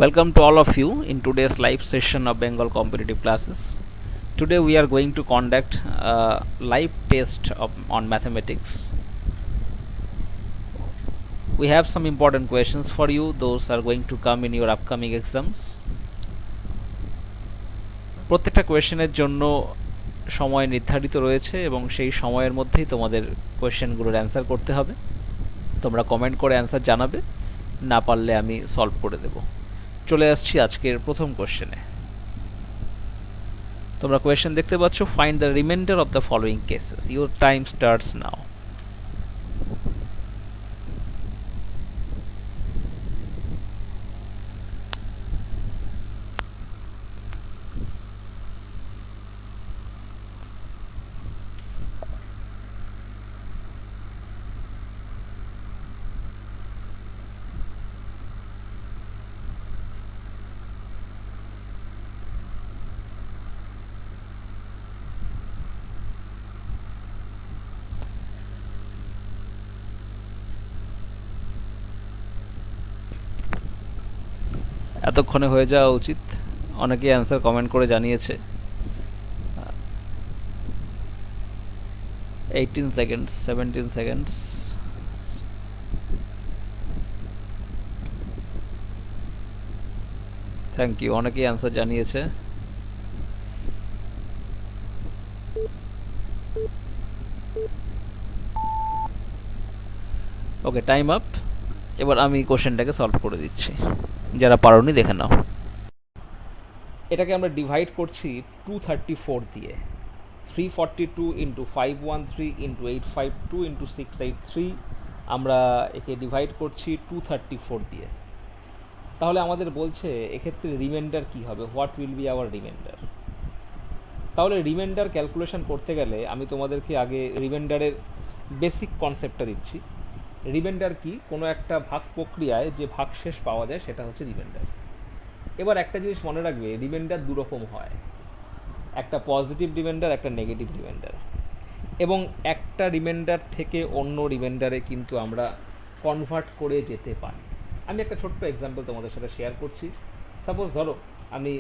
Welcome to all of you in today's live session of Bengal competitive classes. Today we are going to conduct a live test on mathematics. We have some important questions for you. Those are going to come in your upcoming exams. প্রত্যেকটা কোয়েশ্চেনের জন্য সময় নির্ধারিত রয়েছে এবং সেই সময়ের মধ্যেই তোমাদের কোয়েশ্চেনগুলোর অ্যান্সার করতে হবে। তোমরা কমেন্ট করে অ্যান্সার জানাবে, না পারলে আমি সলভ করে দেব। চলে আসছি আজকের প্রথম কোয়েশ্চেনে। তোমরা কোয়েশ্চেন দেখতে পাচ্ছ, find the reminder of the following cases. Your time starts নাও। এতক্ষণে হয়ে যাওয়া উচিত। অনেকেই অ্যান্সার কমেন্ট করে জানিয়েছে। 18 সেকেন্ডস, 17 সেকেন্ডস। থ্যাংক ইউ, অনেকেই অ্যান্সার জানিয়েছে। ওকে, টাইম আপ। এবার আমি কোশ্চেনটাকে সলভ করে দিচ্ছি, যারা পারোনি দেখে নাও। এটাকে আমরা ডিভাইড করছি 234 দিয়ে। 342 ইন্টু 513 ইন্টু 852 ইন্টু 683। আমরা একে ডিভাইড করছি 234 দিয়ে। তাহলে আমাদের বলছে এক্ষেত্রে রিমাইন্ডার কি হবে, what will B hour reminder. তাহলে রিমাইন্ডার ক্যালকুলেশন করতে গেলে আমি তোমাদেরকে আগে রিমাইন্ডারের বেসিক কনসেপ্টটা দিচ্ছি। রিমাইন্ডার কি? কোনো একটা ভাগ প্রক্রিয়ায় যে ভাগশেষ পাওয়া যায় সেটা হচ্ছে রিমাইন্ডার। এবার একটা জিনিস মনে রাখবে, রিমাইন্ডার দুরকম হয়, একটা পজিটিভ রিমাইন্ডার, একটা নেগেটিভ রিমাইন্ডার। এবং একটা রিমাইন্ডার থেকে অন্য রিমাইন্ডারে কিন্তু আমরা কনভার্ট করে যেতে পারি। আমি একটা ছোট্ট এক্সাম্পল তোমাদের সাথে শেয়ার করছি। সাপোজ ধরো আমি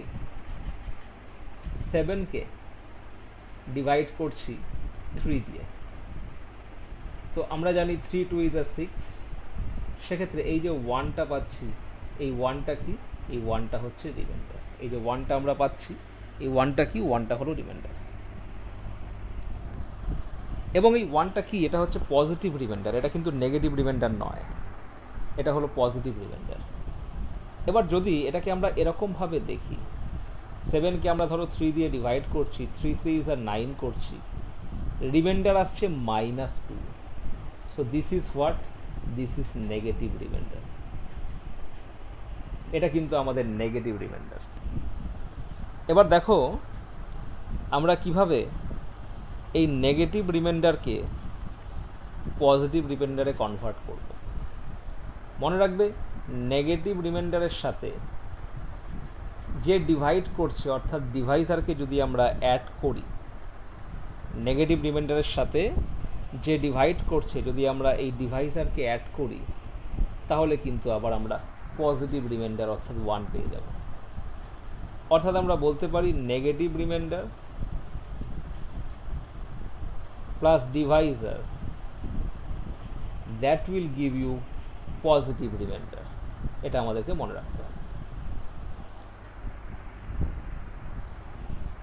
7কে ডিভাইড করছি 3 দিয়ে। তো আমরা জানি 3 2 ইজ 6। সেক্ষেত্রে এই যে 1টা পাচ্ছি, এই 1টা কি? এই 1টা হচ্ছে রিমাইন্ডার। এই যে 1টা আমরা পাচ্ছি, এই 1টা কি? 1টা হলো রিমাইন্ডার। এবং এই 1টা কি? এটা হচ্ছে পজিটিভ রিমাইন্ডার, এটা কিন্তু নেগেটিভ রিমাইন্ডার নয়, এটা হলো পজিটিভ রিমাইন্ডার। এবার যদি এটাকে আমরা এরকমভাবে দেখি, 7কে আমরা ধরো 3 দিয়ে ডিভাইড করছি, 3 3 ইজ 9 করছি, রিমাইন্ডার আসছে -2। So this is what? This is negative reminder. এটা কিন্তু আমাদের নেগেটিভ রিমাইন্ডার। এবার দেখো আমরা কিভাবে এই নেগেটিভ রিমাইন্ডারকে পজিটিভ রিমাইন্ডারে কনভার্ট করব। মনে রাখবে, নেগেটিভ রিমাইন্ডারের সাথে যে ডিভাইড করছে, অর্থাৎ ডিভাইজারকে যদি আমরা অ্যাড করি, নেগেটিভ রিমাইন্ডারের সাথে যে ডিভাইড করছে যদি আমরা এই ডিভাইজারকে অ্যাড করি, তাহলে কিন্তু আবার আমরা পজিটিভ রিমাইন্ডার অর্থাৎ 1 পেয়ে যাব। অর্থাৎ আমরা বলতে পারি negative remainder plus divisor that will give you positive remainder. এটা আমাদেরকে মনে রাখতে হবে।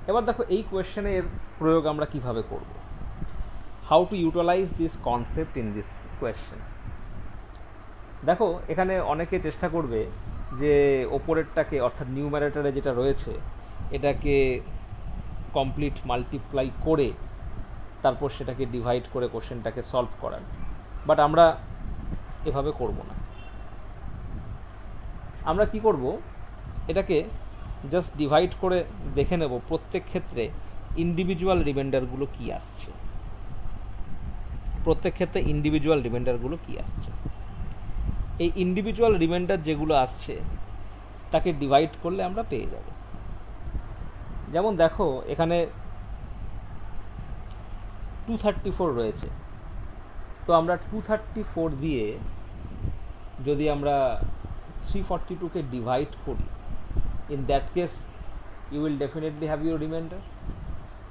এবার দেখো এই কোয়েশ্চেনের প্রয়োগ আমরা কিভাবে করব, how to utilise this concept in this question. দেখো এখানে অনেকে চেষ্টা করবে যে ওপরেরটাকে, অর্থাৎ নিউমারেটরে যেটা রয়েছে, এটাকে কমপ্লিট মাল্টিপ্লাই করে তারপর সেটাকে ডিভাইড করে কোশ্চেনটাকে সলভ করার। বাট আমরা এভাবে করব না। আমরা কি করব, এটাকে জাস্ট ডিভাইড করে দেখে নেব প্রত্যেক ক্ষেত্রে ইন্ডিভিজুয়াল রিমাইন্ডারগুলো কি আসছে, প্রত্যেক ক্ষেত্রে ইন্ডিভিজুয়াল রিমাইন্ডারগুলো কি আসছে। এই ইন্ডিভিজুয়াল রিমাইন্ডার যেগুলো আসছে তাকে ডিভাইড করলে আমরা পেয়ে যাব। যেমন দেখো এখানে 234 রয়েছে, তো আমরা 234 দিয়ে যদি আমরা 342 কে ডিভাইড করি, in that case you will definitely have your remainder.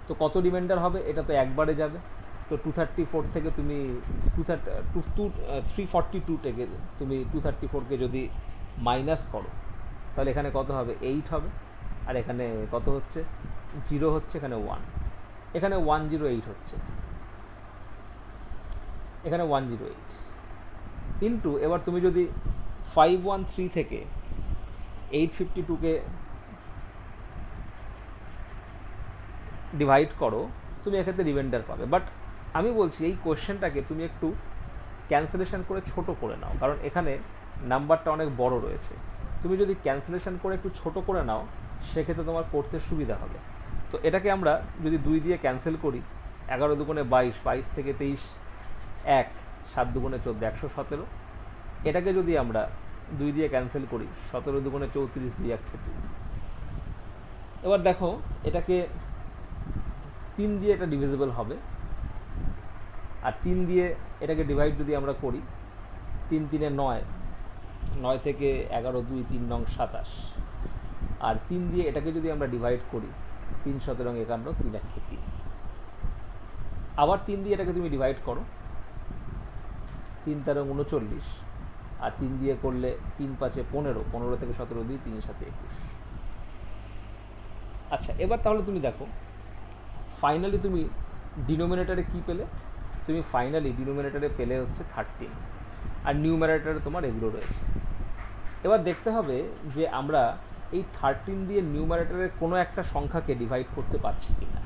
তো কত রিমাইন্ডার হবে? এটা তো একবারে যাবে। তো 234 থেকে তুমি 342 থেকে তুমি 234কে যদি মাইনাস করো, তাহলে এখানে কত হবে? 8 হবে। আর এখানে কত হচ্ছে? 0 হচ্ছে, এখানে 1, এখানে 108 হচ্ছে, এখানে 108 ইন্টু, এবার তুমি যদি 513 থেকে 852কে ডিভাইড করো, তুমি এক্ষেত্রে রিমাইন্ডার পাবে। বাট আমি বলছি এই কোশ্চেনটাকে তুমি একটু ক্যান্সেলেশন করে ছোট করে নাও, কারণ এখানে নাম্বারটা অনেক বড় রয়েছে। তুমি যদি ক্যান্সেলেশন করে একটু ছোট করে নাও, সেক্ষেত্রে তোমার করতে সুবিধা হবে। তো এটাকে আমরা যদি 2 দিয়ে ক্যান্সেল করি, 11 দুগুণে 22, 22 থেকে 23, 1, 7 দুগুণে 14, 117। এটাকে যদি আমরা 2 দিয়ে ক্যান্সেল করি, 17 দুগুণে 34, 2 1 থেকে 2। এবার দেখো এটাকে 3 দিয়ে এটা ডিভিজিবল হবে, আর 3 দিয়ে এটাকে ডিভাইড যদি আমরা করি, 3 3 9, 9 থেকে 11, 2 3 9 27। আর 3 দিয়ে এটাকে যদি আমরা ডিভাইড করি, 3 17 51, 3 1 3। আবার 3 দিয়ে এটাকে তুমি ডিভাইড করো, 3 13 39। আর 3 দিয়ে করলে 3 5 15, 15 থেকে 17 2, 3 7 21। আচ্ছা, এবার তাহলে তুমি দেখো ফাইনালি তুমি ডিনোমিনেটরে কি পেলে? তুমি ফাইনালি ডিনোমিনেটরে পেলে হচ্ছে 13, আর নিউমারেটরে তোমার এগুলো রয়েছে। এবার দেখতে হবে যে আমরা এই 13 দিয়ে নিউমারেটরের কোনো একটা সংখ্যাকে ডিভাইড করতে পারছি কিনা।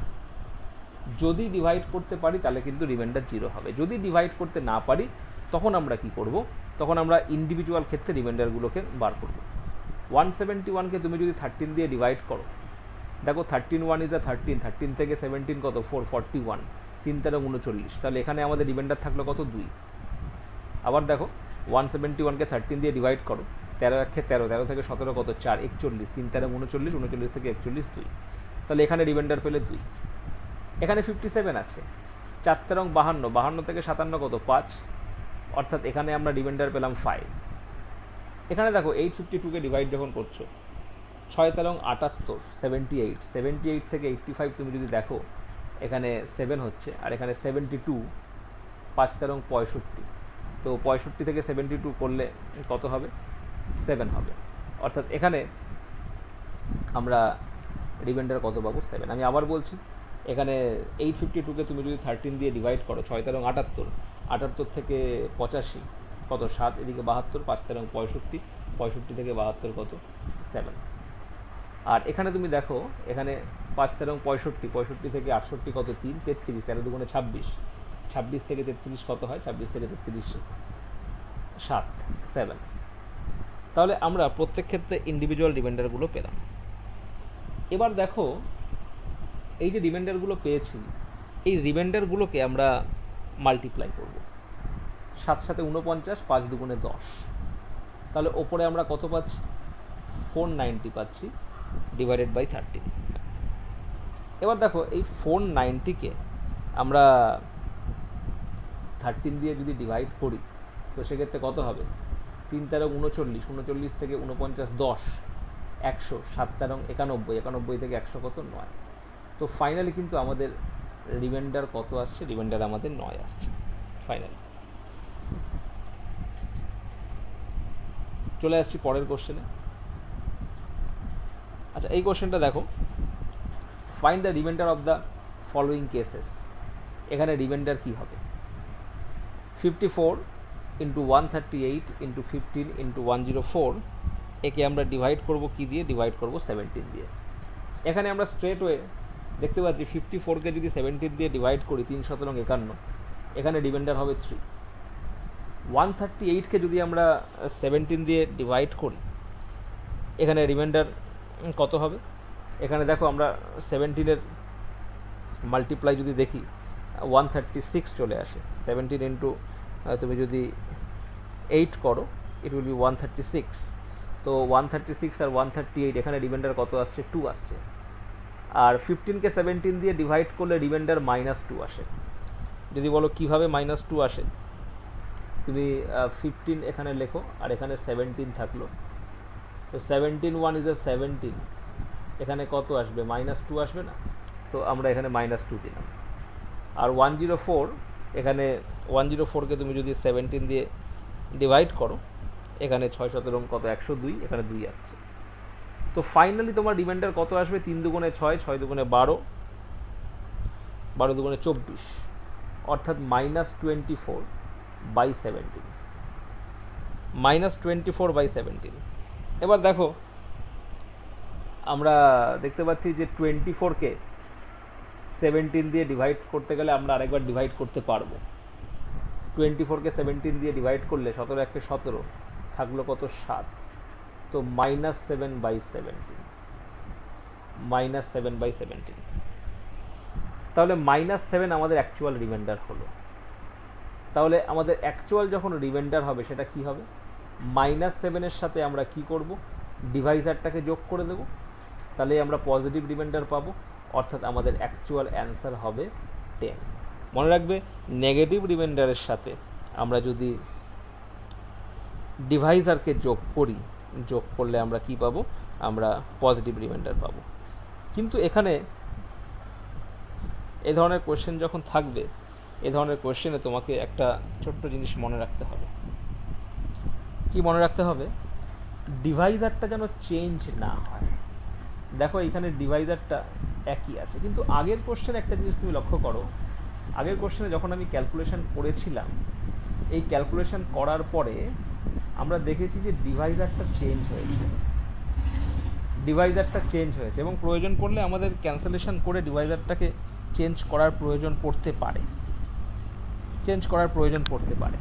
যদি ডিভাইড করতে পারি তাহলে কিন্তু রিমাইন্ডার 0 হবে। যদি ডিভাইড করতে না পারি, তখন আমরা কি করব? তখন আমরা ইন্ডিভিজুয়াল ক্ষেত্রে রিমাইন্ডারগুলোকে বার করব। 171কে তুমি যদি 13 দিয়ে ডিভাইড করো, দেখো 13 1 ইজ 13, 13 থেকে 17 কত? 4, 41, 3 13 39। তাহলে এখানে আমাদের রিমাইন্ডার থাকলো কত? 2। আবার দেখো 171কে 13 দিয়ে ডিভাইড করো, 13 1 13, 13 থেকে 17 কত? 4, 41, 3 13 39, 39 থেকে 41, 2। তাহলে এখানে রিমাইন্ডার পেলে 2। এখানে 57 আছে, 4 13 52, 52 থেকে 57 কত? 5, অর্থাৎ এখানে আমরা রিমাইন্ডার পেলাম 5। এখানে দেখো 852কে ডিভাইড যখন করছো, 6 13 78, 78, 78 থেকে 85 তুমি যদি দেখো, এখানে 7 হচ্ছে, আর এখানে 72, 5 13 65। তো 65 থেকে 72 করলে কত হবে? 7 হবে। অর্থাৎ এখানে আমরা রিমাইন্ডার কত পাবো? 7। আমি আবার বলছি, এখানে 852কে তুমি যদি 13 দিয়ে ডিভাইড করো, 6 13 78, 78 থেকে 85 কত? 7, এদিকে 72, 5 13 65, 65 থেকে 72 কত? 7। আর এখানে তুমি দেখো, এখানে 5 13 65, 65 থেকে 68 কত? 3, 33, 13 দুগুণে 26, 26 থেকে 33 কত হয়? 26 থেকে 33 7, 7। তাহলে আমরা প্রত্যেক ক্ষেত্রে ইন্ডিভিজুয়াল রিমাইন্ডারগুলো পেলাম। এবার দেখো এই যে রিমাইন্ডারগুলো পেয়েছি, এই রিমাইন্ডারগুলোকে আমরা মাল্টিপ্লাই করব। 7 7 49, 5 দুগুণে 10। তাহলে ওপরে আমরা কত পাচ্ছি? 490 পাচ্ছি, ডিভাইডেড বাই 13। এবার দেখো এই 490কে আমরা 13 দিয়ে যদি ডিভাইড করি, তো সেক্ষেত্রে কত হবে? 3 13 39, 39 থেকে 49 10, 100, 7 13 91, 91 থেকে 100 কত? 9। তো ফাইনালি কিন্তু আমাদের রিমাইন্ডার কত আসছে? রিমাইন্ডার আমাদের 9 আসছে ফাইনালি। চলে আসছি পরের কোশ্চেনে। আচ্ছা, এই কোশ্চেনটা দেখো, find the reminder of the following cases. এখানে রিমাইন্ডার কি হবে? 54 ইন্টু 138 ইন্টু 15 ইন্টু 104, একে আমরা ডিভাইড করব কি দিয়ে? ডিভাইড করব 17 দিয়ে। এখানে আমরা স্ট্রেট ওয়ে দেখতে পাচ্ছি 54কে যদি 17 দিয়ে ডিভাইড করি, 3 17 51, এখানে রিমাইন্ডার হবে 3। 138কে যদি আমরা 17 দিয়ে ডিভাইড করি, এখানে রিমাইন্ডার কত হবে? এখানে দেখো আমরা 17-এর মাল্টিপ্লাই যদি দেখি, 136 চলে আসে। 17 ইন্টু তুমি যদি 8 করো, ইট উইল বি 136। তো 136 আর 138, এখানে রিমাইন্ডার কত আসছে? 2 আসছে। আর 15কে 17 দিয়ে ডিভাইড করলে রিমাইন্ডার -2 আসে। যদি বলো কিভাবে -2 আসে, তুমি 15 এখানে লেখো, আর এখানে 17 থাকলো, তো 17 1 ইজ এ 17, এখানে কত আসবে? -2 আসবে না? তো আমরা এখানে -2 দিলাম। আর 104, এখানে 104কে তুমি যদি 17 দিয়ে ডিভাইড করো, এখানে 6 17 কত? 102, এখানে 2 আসছে। তো ফাইনালি তোমার রিমাইন্ডার কত আসবে? 3 দুগুণে 6, 6 দুগুণে 12, 12 দুগুণে 24, অর্থাৎ -24/17, -24/17। এবার দেখো, আমরা দেখতে পাচ্ছি যে 24কে 17 দিয়ে ডিভাইড করতে গেলে আমরা আরেকবার ডিভাইড করতে পারবো। 24কে 17 দিয়ে ডিভাইড করলে 17 1 17, থাকলো কত? 7। তো -7/17, -7/17। তাহলে -7 আমাদের অ্যাকচুয়াল রিমাইন্ডার হলো। তাহলে আমাদের অ্যাকচুয়াল যখন রিমাইন্ডার হবে সেটা কি হবে? -7-এর সাথে আমরা কি করব? ডিভাইজারটাকে যোগ করে দেব, তাহলে আমরা পজিটিভ রিমাইন্ডার পাবো, অর্থাৎ আমাদের অ্যাকচুয়াল অ্যান্সার হবে 10। মনে রাখবে, নেগেটিভ রিমাইন্ডারের সাথে আমরা যদি ডিভাইজারকে যোগ করি, যোগ করলে আমরা কি পাবো? আমরা পজিটিভ রিমাইন্ডার পাবো। কিন্তু এখানে এ ধরনের কোয়েশ্চেন যখন থাকবে, এ ধরনের কোয়েশ্চেনে তোমাকে একটা ছোট্ট জিনিস মনে রাখতে হবে। কি মনে রাখতে হবে? ডিভাইজারটা যেন চেঞ্জ না হয়। দেখো এখানে ডিভাইজারটা একই আছে, কিন্তু আগের কোশ্চেনে একটা জিনিস তুমি লক্ষ্য করো, আগের কোশ্চেনে যখন আমি ক্যালকুলেশন করেছিলাম, এই ক্যালকুলেশন করার পরে আমরা দেখেছি যে ডিভাইজারটা চেঞ্জ হয়েছে, ডিভাইজারটা চেঞ্জ হয়েছে, এবং প্রয়োজন পড়লে আমাদের ক্যান্সেলেশন করে ডিভাইজারটাকে চেঞ্জ করার প্রয়োজন পড়তে পারে, চেঞ্জ করার প্রয়োজন পড়তে পারে।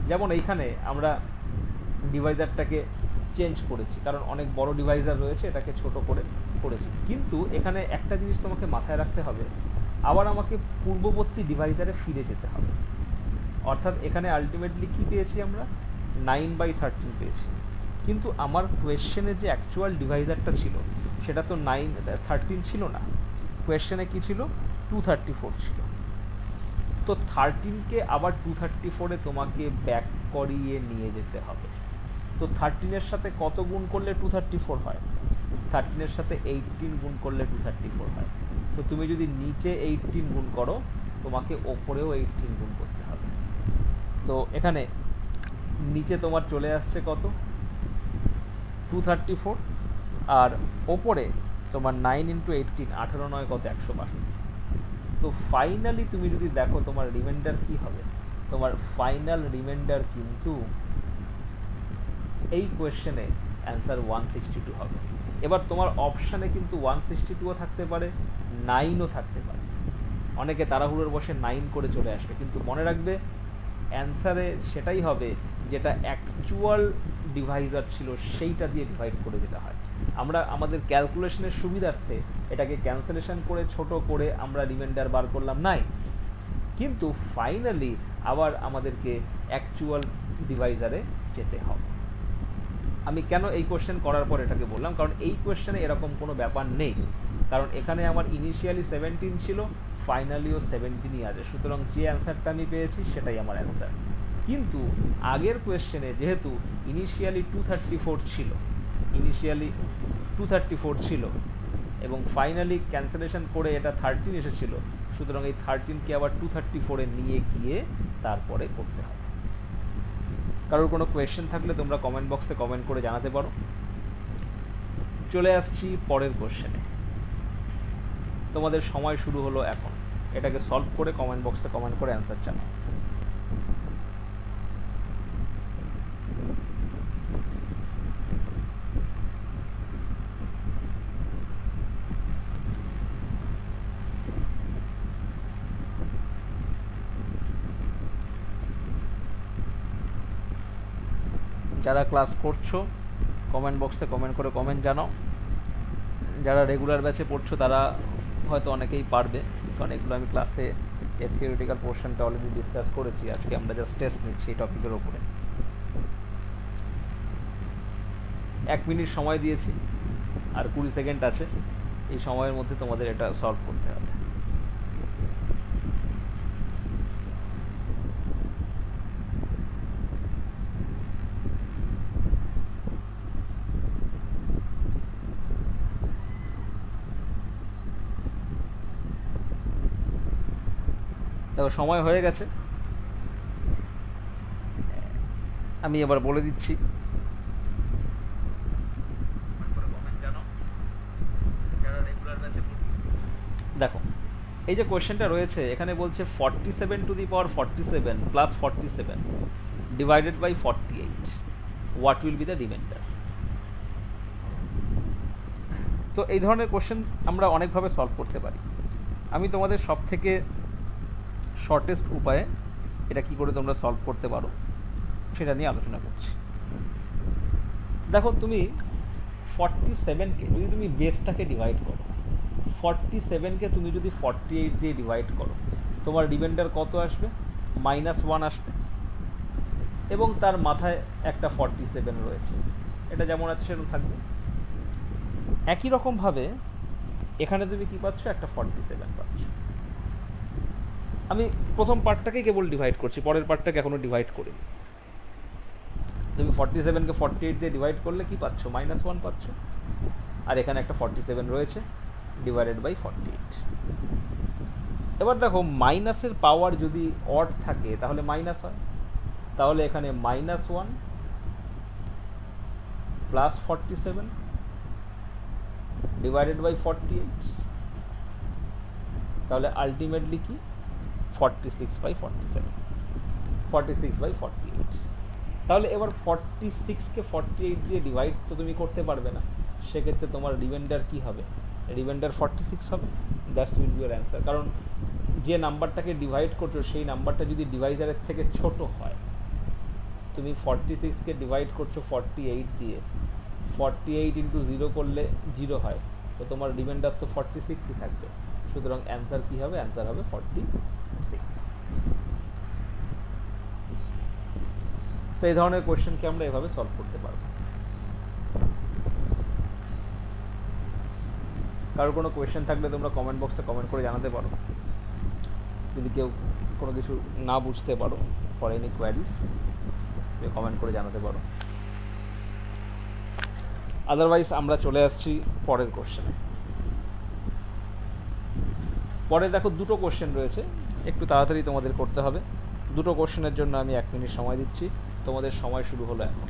যেমন এইখানে আমরা ডিভাইজারটাকে চেঞ্জ করেছি, কারণ অনেক বড় ডিভাইজার রয়েছে, এটাকে ছোট করে করেছি। কিন্তু এখানে একটা জিনিস তোমাকে মাথায় রাখতে হবে, আবার আমাকে পূর্ববর্তী ডিভাইজারে ফিরে যেতে হবে। অর্থাৎ এখানে আলটিমেটলি কি পেয়েছি আমরা? 9/13 পেয়েছি, কিন্তু আমার কোয়েশ্চেনে যে অ্যাকচুয়াল ডিভাইজারটা ছিল সেটা তো 13 ছিল না, কোয়েশ্চেনে কি ছিল? 234 ছিল। তো 13কে আবার 234-এ তোমাকে ব্যাক করিয়ে নিয়ে যেতে হবে। তো 13-এর সাথে কত গুণ করলে 234 হয়? 13-এর সাথে 18 গুণ করলে 234 হয়। তো তুমি যদি নিচে 18 গুণ করো, তোমাকে ওপরেও 18 গুণ করতে হবে। তো এখানে নিচে তোমার চলে আসছে কত? 234, আর ওপরে তোমার 9 × 18, 18 9 কত? 162। তো ফাইনালি তুমি যদি দেখো তোমার রিমাইন্ডার কি হবে, তোমার ফাইনাল রিমাইন্ডার কিন্তু এই কোয়েশ্চেনে অ্যান্সার 162 হবে। এবার তোমার অপশানে কিন্তু 162ও থাকতে পারে, 9ও থাকতে পারে। অনেকে তাড়াহুড়োর বসে 9 করে চলে আসবে, কিন্তু মনে রাখবে অ্যান্সারে সেটাই হবে যেটা অ্যাকচুয়াল ডিভাইজার ছিল সেইটা দিয়ে ডিভাইড করে যেতে হয়। আমরা আমাদের ক্যালকুলেশনের সুবিধার্থে এটাকে ক্যান্সেলেশন করে ছোট করে আমরা রিমাইন্ডার বার করলাম 9, কিন্তু ফাইনালি আবার আমাদেরকে অ্যাকচুয়াল ডিভাইজারে যেতে হবে। আমি কেন এই কোশ্চেন করার পর এটাকে বললাম, কারণ এই কোশ্চেনে এরকম কোনো ব্যাপার নেই, কারণ এখানে আমার ইনিশিয়ালি 17 ছিল, ফাইনালিও 17ই আছে, সুতরাং যে অ্যান্সারটা আমি পেয়েছি সেটাই আমার অ্যান্সার। কিন্তু আগের কোয়েশ্চেনে যেহেতু ইনিশিয়ালি 234 ছিল, ইনিশিয়ালি 234 ছিল এবং ফাইনালি ক্যান্সেলেশন করে এটা 13 এসেছিল, সুতরাং এই 13কে আবার 234-এ নিয়ে গিয়ে তারপরে করতে হবে। কারোর কোনো কোয়েশ্চেন থাকলে তোমরা কমেন্ট বক্সে কমেন্ট করে জানাতে পারো। চলে আসছি পরের কোশ্চেনে। তোমাদের সময় শুরু হলো এখন, এটাকে সলভ করে কমেন্ট বক্সে কমেন্ট করে অ্যান্সার জানাও। যারা ক্লাস করছো কমেন্ট বক্সে কমেন্ট করে কমেন্ট জানাও। যারা রেগুলার ব্যাচে পড়ছো তারা হয়তো অনেকেই পারবে, কারণ এগুলো আমি ক্লাসে এর থিওরিটিক্যাল পোর্শনটা অলরেডি ডিসকাস করেছি। আজকে আমরা জাস্ট টেস্ট নিচ্ছি এই টপিকের ওপরে। 1 মিনিট সময় দিয়েছি, আর 20 সেকেন্ড আছে, এই সময়ের মধ্যে তোমাদের এটা সলভ করতে হবে। দেখো সময় হয়ে গেছে, আমি এবার বলে দিচ্ছি। দেখো এই যে কোয়েশ্চেনটা রয়েছে এখানে বলছে 47 to the power 47 plus 47 divided by 48, what will be the remainder. তো এই ধরনের কোশ্চেন আমরা অনেকভাবে সলভ করতে পারি। আমি তোমাদের সব থেকে শর্টেস্ট উপায়ে এটা কি করে তোমরা সলভ করতে পারো সেটা নিয়ে আলোচনা করছি। দেখো তুমি 47কে যদি তুমি বেসটাকে ডিভাইড করো, 47কে তুমি যদি 48 দিয়ে ডিভাইড করো, তোমার রিমাইন্ডার কত আসবে? -1 আসবে, এবং তার মাথায় একটা 47 রয়েছে, এটা যেমন আছে সেরকম থাকবে। একই রকমভাবে এখানে তুমি কি পাচ্ছ? একটা 47 পাচ্ছ। আমি প্রথম পার্টটাকেই কেবল ডিভাইড করছি, পরের পার্টটাকে এখনো ডিভাইড করিনি। তুমি 47কে 48 দিয়ে ডিভাইড করলে কি পাচ্ছ? -1 পাচ্ছ, আর এখানে একটা 47 রয়েছে ডিভাইডেড বাই 48। এবার দেখো মাইনাসের পাওয়ার যদি অড থাকে তাহলে মাইনাস হয়, তাহলে এখানে -1 প্লাস 47 ডিভাইডেড বাই 48, তাহলে আলটিমেটলি কি? 46/47, 46/48। তাহলে এবার 46কে 48 দিয়ে ডিভাইড তো তুমি করতে পারবে না, সেক্ষেত্রে তোমার রিমাইন্ডার কি হবে? রিমাইন্ডার 46 হবে। That's will be your answer. কারণ যে নাম্বারটাকে ডিভাইড করছো সেই নাম্বারটা যদি ডিভাইজারের থেকে ছোট হয়, তুমি 46কে ডিভাইড করছো 48 দিয়ে, 48 ইন্টু 0 করলে 0 হয়, তো তোমার রিমাইন্ডার তো 46ই থাকবে। সুতরাং অ্যান্সার কি হবে? অ্যান্সার হবে 46। তো এই ধরনের কোয়েশ্চেনকে আমরা এভাবে সলভ করতে পারবো। কারোর কোনো কোয়েশ্চেন থাকলে তোমরা কমেন্ট বক্সে কমেন্ট করে জানাতে পারো। যদি কেউ কোনো কিছু না বুঝতে পারো, ফর এনি কোয়ারিজ, তুমি কমেন্ট করে জানাতে পারো। আদারওয়াইজ আমরা চলে আসছি পরের কোশ্চেনে। পরে দেখো দুটো কোশ্চেন রয়েছে, একটু তাড়াতাড়ি তোমাদের করতে হবে। দুটো কোশ্চেনের জন্য আমি 1 মিনিট সময় দিচ্ছি, তোমাদের সময় শুরু হলো এখন।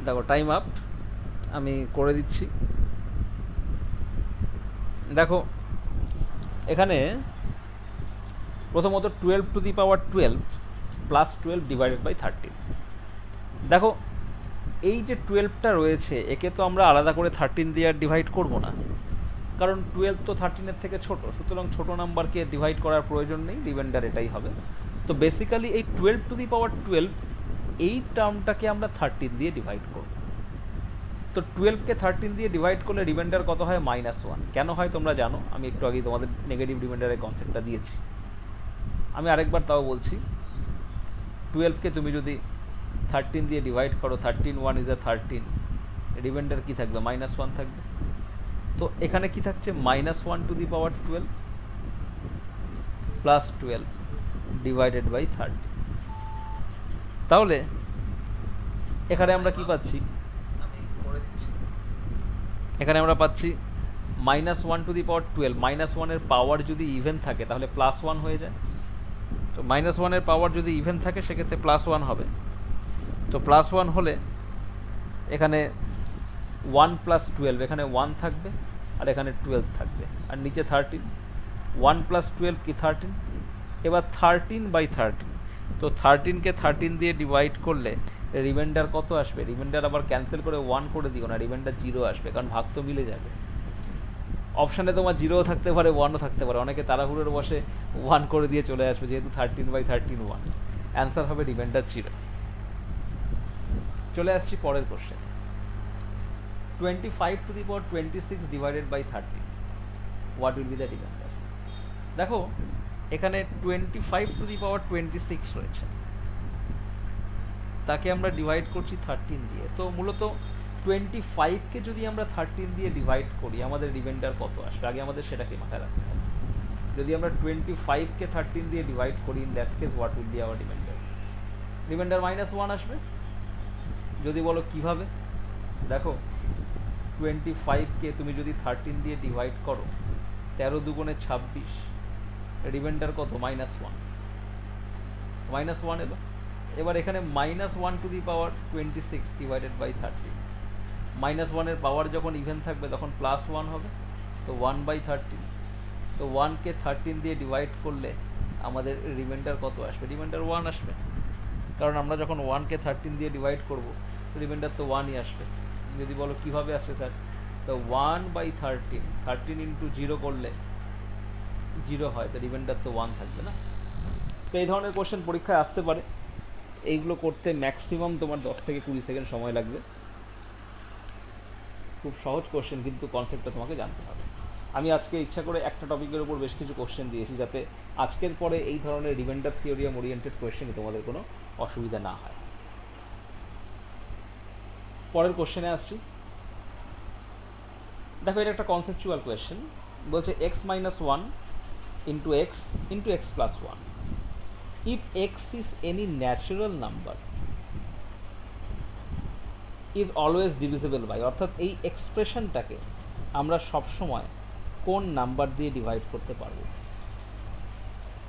দেখো টাইম আপ, আমি করে দিচ্ছি। দেখো এখানে প্রথমত 12 to the power 12 plus 12 divided by 13। দেখো এই যে 12টা রয়েছে একে তো আমরা আলাদা করে 13 দিয়ে আর ডিভাইড করবো না, কারণ 12 তো 13-এর থেকে ছোট, সুতরাং ছোট নাম্বারকে ডিভাইড করার প্রয়োজন নেই, রিমাইন্ডার এটাই হবে। তো বেসিক্যালি এই 12 টু দি পাওয়ার 12 এই টার্মটাকে আমরা 13 দিয়ে ডিভাইড করব। তো 12কে 13 দিয়ে ডিভাইড করলে রিমাইন্ডার কত হয়? -1। কেন হয় তোমরা জানো, আমি একটু আগেই তোমাদের নেগেটিভ রিমাইন্ডারের কনসেপ্টটা দিয়েছি। আমি আরেকবার তাও বলছি, 12কে তুমি যদি 13 দিয়ে ডিভাইড করো, 13 1 ইজ 13, রিমাইন্ডার কি থাকবে? -1 থাকবে। তো এখানে কি থাকছে? -1 to the power 12 plus 12 divided by 30। তাহলে এখানে আমরা কি পাচ্ছি? এখানে আমরা পাচ্ছি -1 টু দি পাওয়ার 12, -1 এর পাওয়ার যদি ইভেন থাকে তাহলে +1 হয়ে যায়। তো -1 এর পাওয়ার যদি ইভেন থাকে সেক্ষেত্রে +1 হবে। তো +1 হলে এখানে 1 + 12, এখানে 1 থাকবে আর এখানে 12 থাকবে, আর নিচে 13। 1 + 12 কি 13। এবার 13/13, তো 13কে 13 দিয়ে ডিভাইড করলে রিমাইন্ডার কত আসবে? রিমাইন্ডার আবার ক্যান্সেল করে 1 করে দিও না, রিমাইন্ডার 0 আসবে, কারণ ভাগ তো মিলে যাবে। অপশানে তোমার 0ও থাকতে পারে, 1ও থাকতে পারে, অনেকে তাড়াহুড়োর বসে 1 করে দিয়ে চলে আসবে, যেহেতু 13/13 1, অ্যান্সার হবে রিমাইন্ডার 0। চলে আসছি পরের question. 25 to the power 26 divided by 13, what will be the remainder? দেখো এখানে 25 to the power 26 রয়েছে, তাকে আমরা ডিভাইড করছি 13 দিয়ে। তো মূলত 25কে যদি আমরা 13 দিয়ে ডিভাইড করি আমাদের রিমাইন্ডার কত আসবে, আগে আমাদের সেটাকে মাথায় রাখতে হবে। যদি আমরা 25কে 13 দিয়ে ডিভাইড করি, in that case what will B hour reminder? Reminder -1 আসবে। যদি বলো কিভাবে, দেখো 25কে তুমি যদি 13 দিয়ে ডিভাইড করো, 13 দুগুণে 26, রিমাইন্ডার কত? -1, -1 এলো। এবার এখানে -1 to the power 26 divided by 13, -1 এর পাওয়ার যখন ইভেন থাকবে তখন +1 হবে, তো 1/13। তো 1কে 13 দিয়ে ডিভাইড করলে আমাদের রিমাইন্ডার কত আসবে? রিমাইন্ডার 1 আসবে, কারণ আমরা যখন 1কে 13 দিয়ে ডিভাইড করব রিমাইন্ডার তো 1ই আসবে। যদি বলো কিভাবে আসছে স্যার, তো 1/13, 13 ইন্টু 0 করলে 0 হয়, তো রিমাইন্ডার তো 1 থাকবে না। তো এই ধরনের কোশ্চেন পরীক্ষায় আসতে পারে, এইগুলো করতে ম্যাক্সিমাম তোমার 10 থেকে 20 সেকেন্ড সময় লাগবে। খুব সহজ কোশ্চেন, কিন্তু কনসেপ্টটা তোমাকে জানতে হবে। আমি আজকে ইচ্ছা করে একটা টপিকের উপর বেশ কিছু কোশ্চেন দিয়েছি, যাতে আজকের পরে এই ধরনের রিমাইন্ডার থিওরিয়াম ওরিয়েন্টেড কোশ্চেনে তোমাদের কোনো অসুবিধা না হয়। পরের কোশ্চেনে আসছি। দেখো এটা একটা কনসেপচুয়াল কোয়েশ্চেন, বলছে x - 1 into x into x plus 1, if x is any natural number is always divisible by, অর্থাৎ এই এক্সপ্রেশনটাকে আমরা সবসময় কোন নাম্বার দিয়ে ডিভাইড করতে পারবো?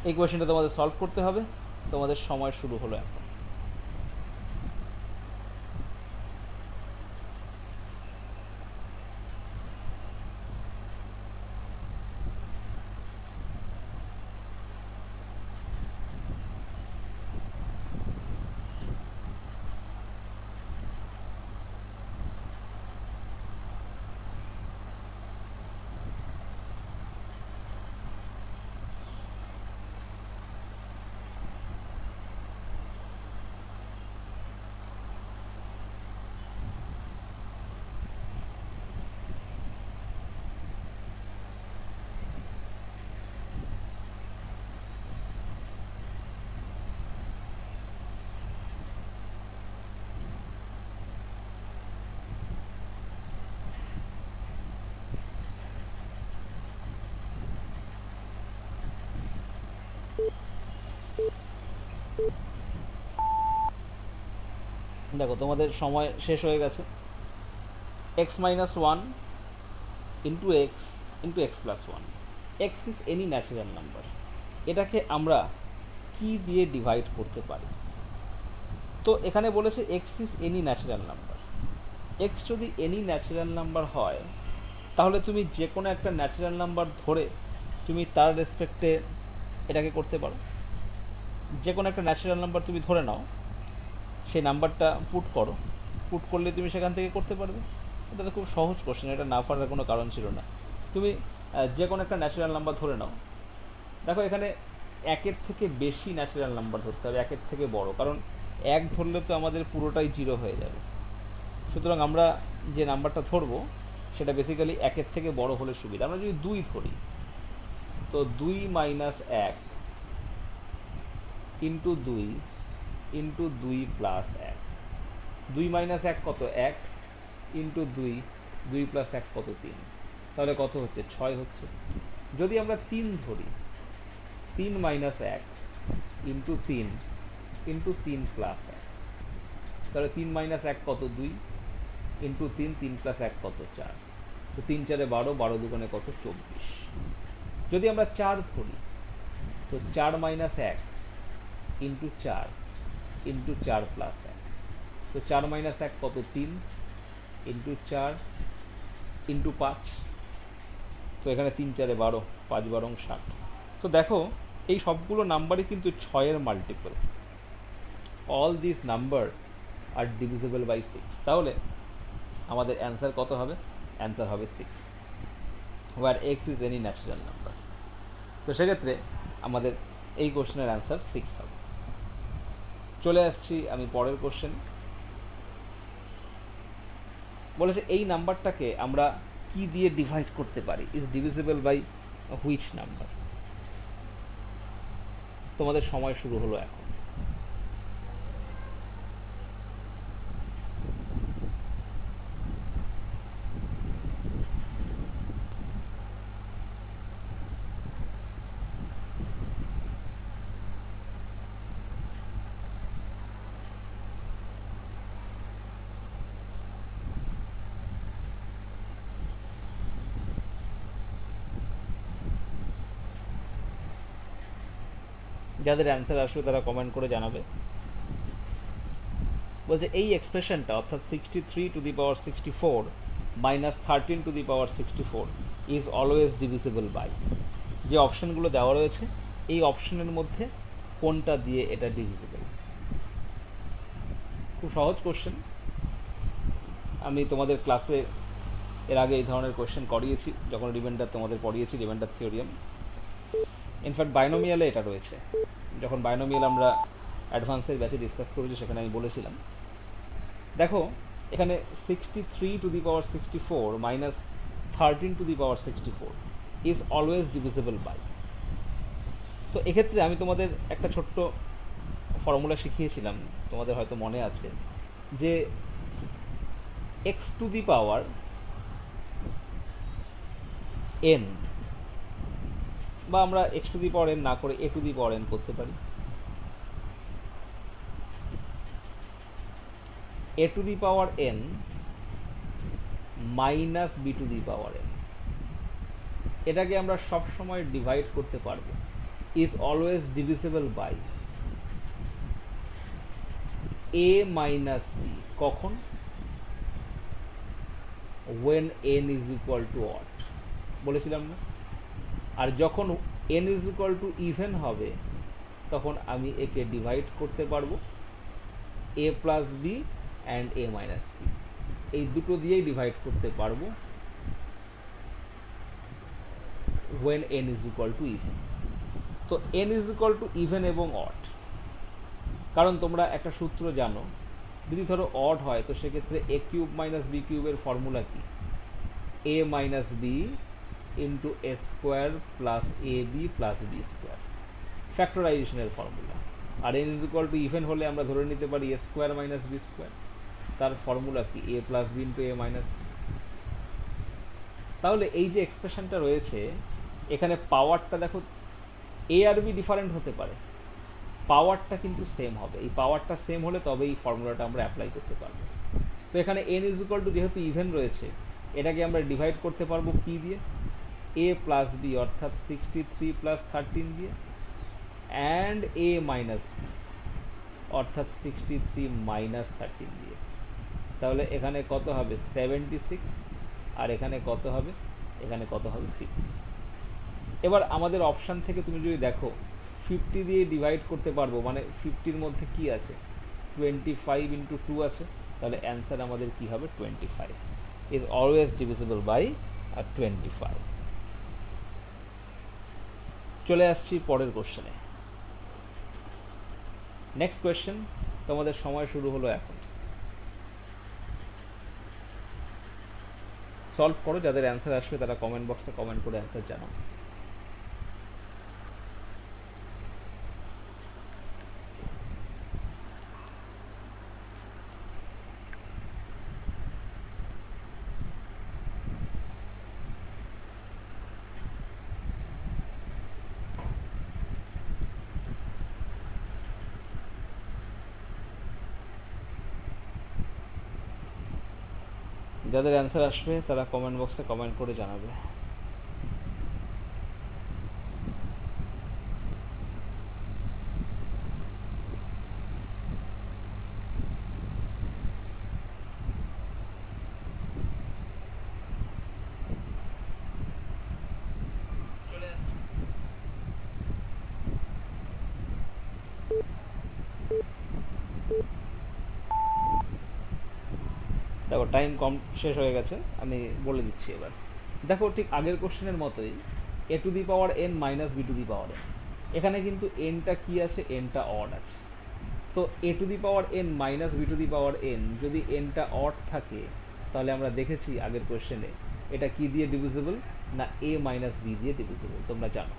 এই কোয়েশ্চেনটা তোমাদের সলভ করতে হবে। তোমাদের সময় শুরু হলো এখন। দেখো তোমাদের সময় শেষ হয়ে গেছে। x - 1 into x into x plus 1, x is any natural number, এটাকে আমরা কি দিয়ে ডিভাইড করতে পারি? তো এখানে বলেছে x is any natural number। x যদি any natural number হয়, তাহলে তুমি যে কোনো একটা ন্যাচারাল নাম্বার ধরে তুমি তার রেসপেক্টে এটাকে করতে পারো। যে কোনো একটা ন্যাচারাল নাম্বার তুমি ধরে নাও, সেই নাম্বারটা পুট করো, পুট করলে তুমি সেখান থেকে করতে পারবে। এটা তো খুব সহজ কোশ্চেন, এটা না পারার কোনো কারণ ছিল না। তুমি যে কোনো একটা ন্যাচারাল নাম্বার ধরে নাও। দেখো এখানে একের থেকে বেশি ন্যাচারাল নাম্বার ধরতে হবে, একের থেকে বড়, কারণ এক ধরলে তো আমাদের পুরোটাই 0 হয়ে যাবে। সুতরাং আমরা যে নাম্বারটা ধরবো সেটা বেসিক্যালি একের থেকে বড় হলে সুবিধা। আমরা যদি 2 ধরি, তো 2 - 1 ইন্টু 2 ইন্টু 2 প্লাস 1, 2 - 1 কত? 1 ইন্টু 2, 2 প্লাস 1 কত? 3। তাহলে কত হচ্ছে? 6 হচ্ছে। যদি আমরা 3 ধরি, 3 - 1 ইন্টু 3 ইন্টু 3 প্লাস 1, তাহলে 3 - 1 কত? 2 ইন্টু 3, 3 প্লাস 1 কত? 4। তো 3 × 4 = 12, 12 দুগুণে কত? 24। যদি আমরা 4 ধরি, তো 4 - 1 ইন্টু 4 ইন্টু 4 প্লাস 1, তো 4 - 1 কত? 3 ইন্টু 4 ইন্টু 5, তো এখানে 3 4 12, 5 12 60। তো দেখো এই সবগুলো নাম্বারই কিন্তু 6-এর multiple. All this number are divisible by 6। তাহলে আমাদের অ্যান্সার কত হবে? অ্যান্সার হবে 6, where X is any natural number. তো সেক্ষেত্রে আমাদের এই কোশ্চেনের অ্যান্সার 6 হবে। চলে আসছি আমি পরের কোশ্চেন। বলেছে এই নাম্বারটাকে আমরা কি দিয়ে ডিভাইড করতে পারি? Is divisible by which number? তোমাদের সময় শুরু হলো এখন। যাদের অ্যান্সার আসবে তারা কমেন্ট করে জানাবে। বলছে এই এক্সপ্রেশনটা অর্থাৎ 63 to the power 64 minus 13 to the power 64 is always divisible by. যে অপশনগুলো দেওয়া রয়েছে এই অপশনের মধ্যে কোনটা দিয়ে এটা ডিভিজিবল? খুব সহজ কোশ্চেন। আমি তোমাদের ক্লাসে এর আগে এই ধরনের কোশ্চেন করিয়েছি যখন রিমাইন্ডার তোমাদের পড়িয়েছি, রিমাইন্ডার থিওরিয়াম। ইনফ্যাক্ট বাইনোমিয়ালে এটা রয়েছে। যখন বাইনোমিয়াল আমরা অ্যাডভান্সের ব্যাচে ডিসকাস করেছি সেখানে আমি বলেছিলাম। দেখো এখানে 63 to the power 64 minus 13 to the power 64 is always divisible by. তো এক্ষেত্রে আমি তোমাদের একটা ছোট্ট ফর্মুলা শিখিয়েছিলাম, তোমাদের হয়তো মনে আছে, যে X to the power N, বা আমরা X to the power N না করে A to the power N করতে পারি। A to the power N minus B to the power N, এটাকে আমরা সব সময় ডিভাইড করতে পারবো। Is always divisible by A minus B. কখন? when n is equal to odd বলেছিলাম না? আর যখন n is equal to even হবে তখন আমি একে ডিভাইড করতে পারবো a plus B and a minus B, এই দুটো দিয়েই ডিভাইড করতে পারবো when n is equal to even। তো n is equal to even এবং odd, কারণ তোমরা একটা সূত্র জানো, যদি ধরো অড হয় তো সেক্ষেত্রে এ কিউব মাইনাস বি কিউবের ফর্মুলা কি? A minus B into A square plus A B plus B square, ফ্যাক্টরাইজেশনের ফর্মুলা। আর N is equal to even হলে আমরা ধরে নিতে পারি A square minus B square, তার ফর্মুলা কি? A plus B into A minus B. তাহলে এই যে এক্সপ্রেশনটা রয়েছে এখানে পাওয়ারটা দেখো এ আর বি ডিফারেন্ট হতে পারে, পাওয়ারটা কিন্তু সেম হবে। এই পাওয়ারটা সেম হলে তবে এই ফর্মুলাটা আমরা অ্যাপ্লাই করতে পারবো। তো এখানে এন ইজ ইকুয়াল টু যেহেতু ইভেন রয়েছে এটাকে আমরা ডিভাইড করতে পারবো কি দিয়ে? এ প্লাস বি অর্থাৎ 63 প্লাস 13 দিয়ে, অ্যান্ড এ মাইনাস বি অর্থাৎ 63 মাইনাস 13 দিয়ে। তাহলে এখানে কত হবে? 76। আর এখানে কত হবে? এখানে কত হবে? 6। এবার আমাদের অপশান থেকে তুমি যদি দেখো 50 দিয়ে ডিভাইড করতে পারবো, মানে 50-র মধ্যে কি আছে? 25 ইন্টু 2 আছে, তাহলে অ্যান্সার আমাদের কি হবে? 25 ইজ অলওয়েজ ডিভিজিবল বাই 25। চলে আসছি পরের কোশ্চেনে। নেক্সট কোয়েশ্চেন, তোমাদের সময় শুরু হলো এখন। সলভ করো, যাদের অ্যান্সার আসবে তারা কমেন্ট বক্সে কমেন্ট করে অ্যান্সার জানাও। যাদের অ্যান্সার আসবে তারা কমেন্ট বক্সে কমেন্ট করে জানাবে। দেখো টাইম কম শেষ হয়ে গেছে, আমি বলে দিচ্ছি এবার। দেখো ঠিক আগের কোশ্চেনের মতোই A to the power N minus B to the power N, এখানে কিন্তু এনটা কি আছে, এনটা অড আছে। তো A to the power N minus B to the power N যদি এনটা অড থাকে, তাহলে আমরা দেখেছি আগের কোশ্চেনে এটা কি দিয়ে ডিভিজিবল না এ মাইনাস বি দিয়ে ডিভিজিবল, তোমরা জানো।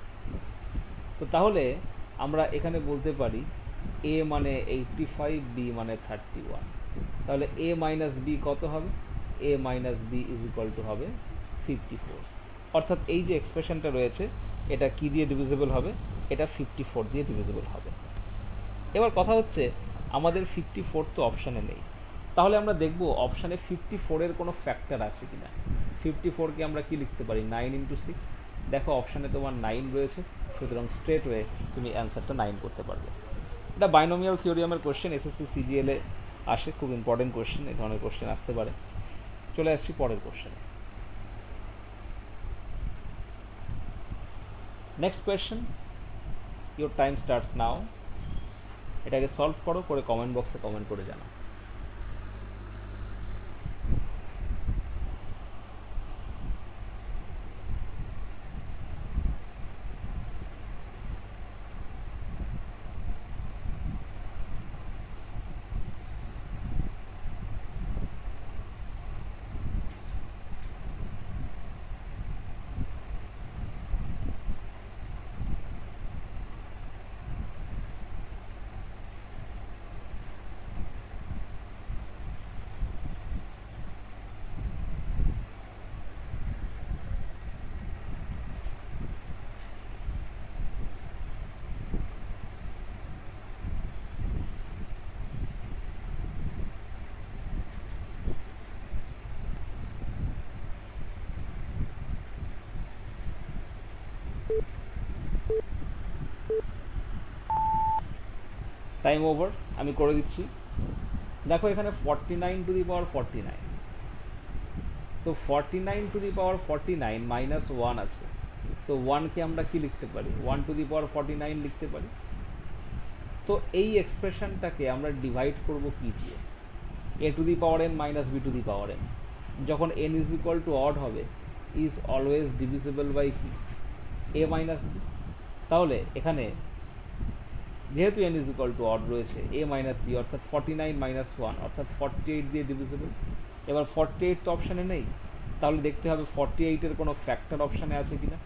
তো তাহলে আমরা এখানে বলতে পারি এ মানে 85, বি মানে 31, তাহলে এ মাইনাস বি কত হবে, A minus B is equal to হবে 54। অর্থাৎ এই যে এক্সপ্রেশনটা রয়েছে এটা কি দিয়ে ডিভিজিবল হবে, এটা 54 দিয়ে ডিভিজিবল হবে। এবার কথা হচ্ছে আমাদের 54 তো অপশানে নেই, তাহলে আমরা দেখব অপশানে 54-এর কোনো ফ্যাক্টর আছে কিনা। 54-কে আমরা কি লিখতে পারি, 9 ইন্টু 6। দেখো অপশানে তোমার 9 রয়েছে, সুতরাং স্ট্রেট ওয়ে তুমি অ্যান্সারটা 9 করতে পারবে। এটা বাইনোমিয়াল থিওরিয়ামের কোশ্চেন, এসএসসি সিজিএলে আসে, খুব ইম্পর্টেন্ট কোশ্চেন, এই ধরনের কোশ্চেন আসতে পারে। চলে আসছি পরের কোশ্চেনে। Next question, your time starts নাও। এটাকে সলভ করো, করে কমেন্ট বক্সে কমেন্ট করে জানাও। টাইম ওভার, আমি করে দিচ্ছি। দেখো এখানে 49 টু দি পাওয়ার 49, তো 49 টু দি পাওয়ার 49 মাইনাস 1 আছে, তো 1কে আমরা কি লিখতে পারি, 1 টু দি পাওয়ার 49 লিখতে পারি। তো এই এক্সপ্রেশনটাকে আমরা ডিভাইড করব কি দিয়ে, A to the power N minus B to the power N. যখন N is equal to odd হবে, ইজ অলওয়েজ ডিভিজিবল বাই কি, এ মাইনাস বি। তাহলে এখানে যেহেতু N is equal to odd রয়েছে, এ মাইনাস বি অর্থাৎ 49 minus 1 অর্থাৎ 48 দিয়ে ডিভিজিবল। এবার 48 তো অপশানে নেই, তাহলে দেখতে হবে 48-এর কোনো ফ্যাক্টর অপশানে আছে কিনা।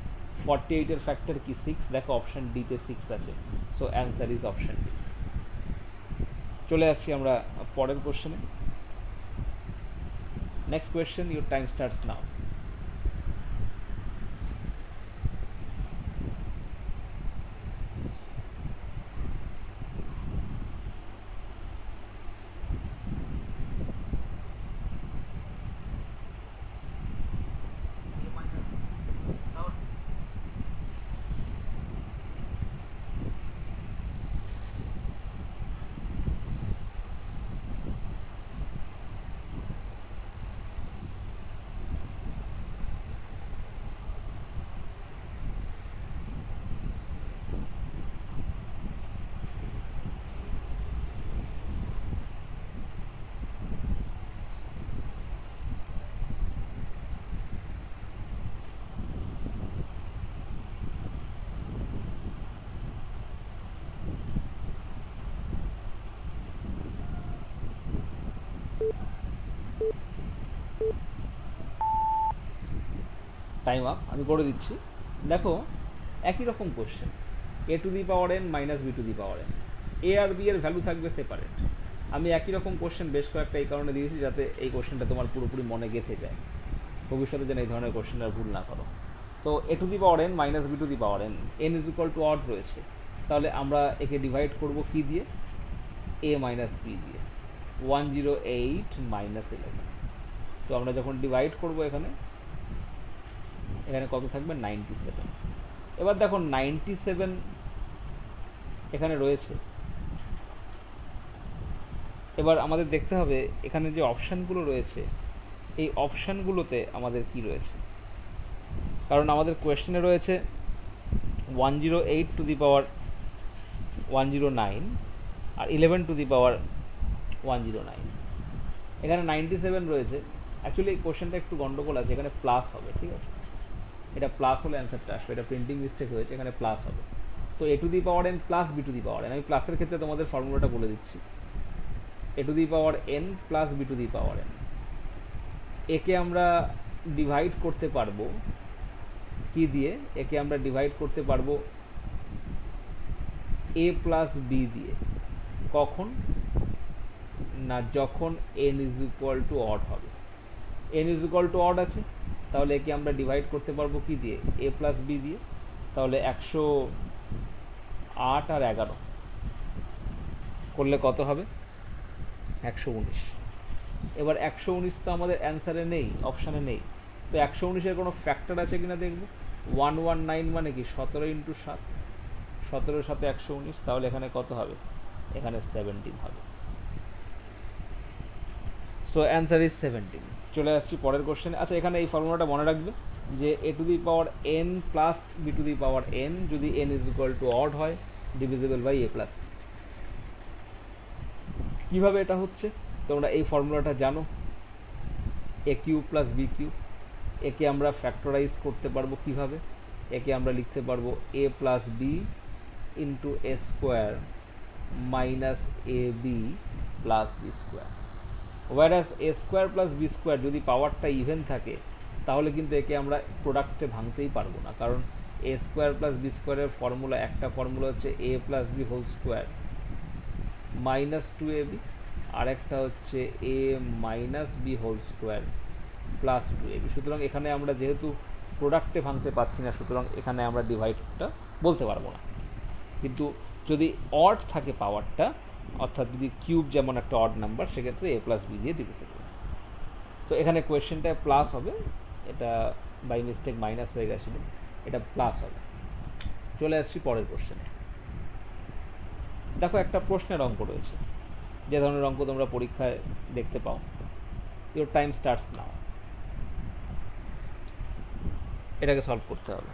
48-এর ফ্যাক্টর কি 6, দেখো অপশান ডিতে 6 আছে, so answer is option D. চলে আসছি আমরা পরের কোশ্চেনে। Next question, your time starts now. Time up, আমি করে দিচ্ছি। দেখো একই রকম question, A to the power N minus B to the power N, A আর বি এর ভ্যালু থাকবে সেপারেট। আমি একই রকম কোশ্চেন বেশ কয়েকটা এই কারণে দিয়েছি যাতে এই কোশ্চেনটা তোমার পুরোপুরি মনে গেঁথে যায়, ভবিষ্যতে যেন এই ধরনের কোশ্চেন আর ভুল না করো। তো A to the power N minus B to the power N, N is equal to odd রয়েছে, তাহলে আমরা একে ডিভাইড করব কি দিয়ে, এ মাইনাস বি দিয়ে, 108 মাইনাস 11। তো আমরা যখন ডিভাইড করব এখানে, এখানে কত থাকবে, 97। এবার দেখো 97 এখানে রয়েছে। এবার আমাদের দেখতে হবে এখানে যে অপশানগুলো রয়েছে এই অপশানগুলোতে আমাদের কি রয়েছে, কারণ আমাদের কোয়েশ্চেনে রয়েছে 108 two the power 109 R 11 two the পাওয়ার 109। এখানে 97 রয়েছে। অ্যাকচুয়ালি এই কোশ্চেনটা একটু গন্ডগোল আছে, এখানে প্লাস হবে, ঠিক আছে? এটা প্লাস হলে অ্যান্সারটা আসবে, এটা প্রিন্টিং মিস্টেক হয়েছে, এখানে প্লাস হবে। তো A to the power N plus B to the power N, আমি প্লাসের ক্ষেত্রে তোমাদের ফর্মুলাটা বলে দিচ্ছি। A to the power N plus B to the power N, একে আমরা ডিভাইড করতে পারবো কি দিয়ে? একে আমরা ডিভাইড করতে পারবো এ প্লাস বি দিয়ে। কখন? না, যখন N is equal to odd হবে। N is equal to odd আছে, তাহলে একে আমরা ডিভাইড করতে পারবো কি দিয়ে? এ প্লাস বি দিয়ে। তাহলে 108 আর 11 করলে কত হবে? 119। এবার 119 তো আমাদের অ্যান্সারে নেই, অপশানে নেই। তো 119-এর কোনো ফ্যাক্টর আছে কিনা দেখবো। 119 মানে কি? 17 ইন্টু 7, 17-এর সাথে 119, তাহলে এখানে কত হবে? এখানে 17 হবে। So answer is 17। চলে আসছি পরের কোশ্চেনে। আচ্ছা, এখানে এই ফর্মুলাটা মনে রাখবে যে A to the power N plus B to the power N যদি N is equal to odd হয়, ডিভিজিবল বাই এ প্লাস। কীভাবে এটা হচ্ছে তোমরা এই ফর্মুলাটা জানো, A cube plus B cube. একে আমরা ফ্যাক্টরাইজ করতে পারবো কিভাবে? একে আমরা লিখতে পারবো A plus B into A square minus A B plus B square. Whereas A square plus B square যদি পাওয়ারটা ইভেন থাকে, তাহলে কিন্তু একে আমরা প্রোডাক্টে ভাঙতেই পারবো না, কারণ এ স্কোয়ার প্লাস বি স্কোয়ারের ফর্মুলা, একটা ফর্মুলা হচ্ছে A plus B whole square minus 2ab, আরেকটা হচ্ছে A minus B whole square plus 2ab। সুতরাং এখানে আমরা যেহেতু প্রোডাক্টে ভাঙতে পারছি না, সুতরাং এখানে আমরা ডিভাইডটা বলতে পারবো না। কিন্তু যদি অড থাকে পাওয়ারটা, অর্থাৎ যদি কিউব যেমন একটা অড নাম্বার, সেক্ষেত্রে এ প্লাস বি দিয়ে দিতে পারবো। তো এখানে কোয়েশ্চেনটায় প্লাস হবে, এটা বাই মিস্টেক মাইনাস হয়ে গেছিল, এটা প্লাস হবে। চলে আসছি পরের কোশ্চেনে। দেখো, একটা প্রশ্নের অঙ্ক রয়েছে, যে ধরনের অঙ্ক তোমরা পরীক্ষায় দেখতে পাও। ইওর টাইম স্টার্টস নাও। এটাকে সলভ করতে হবে।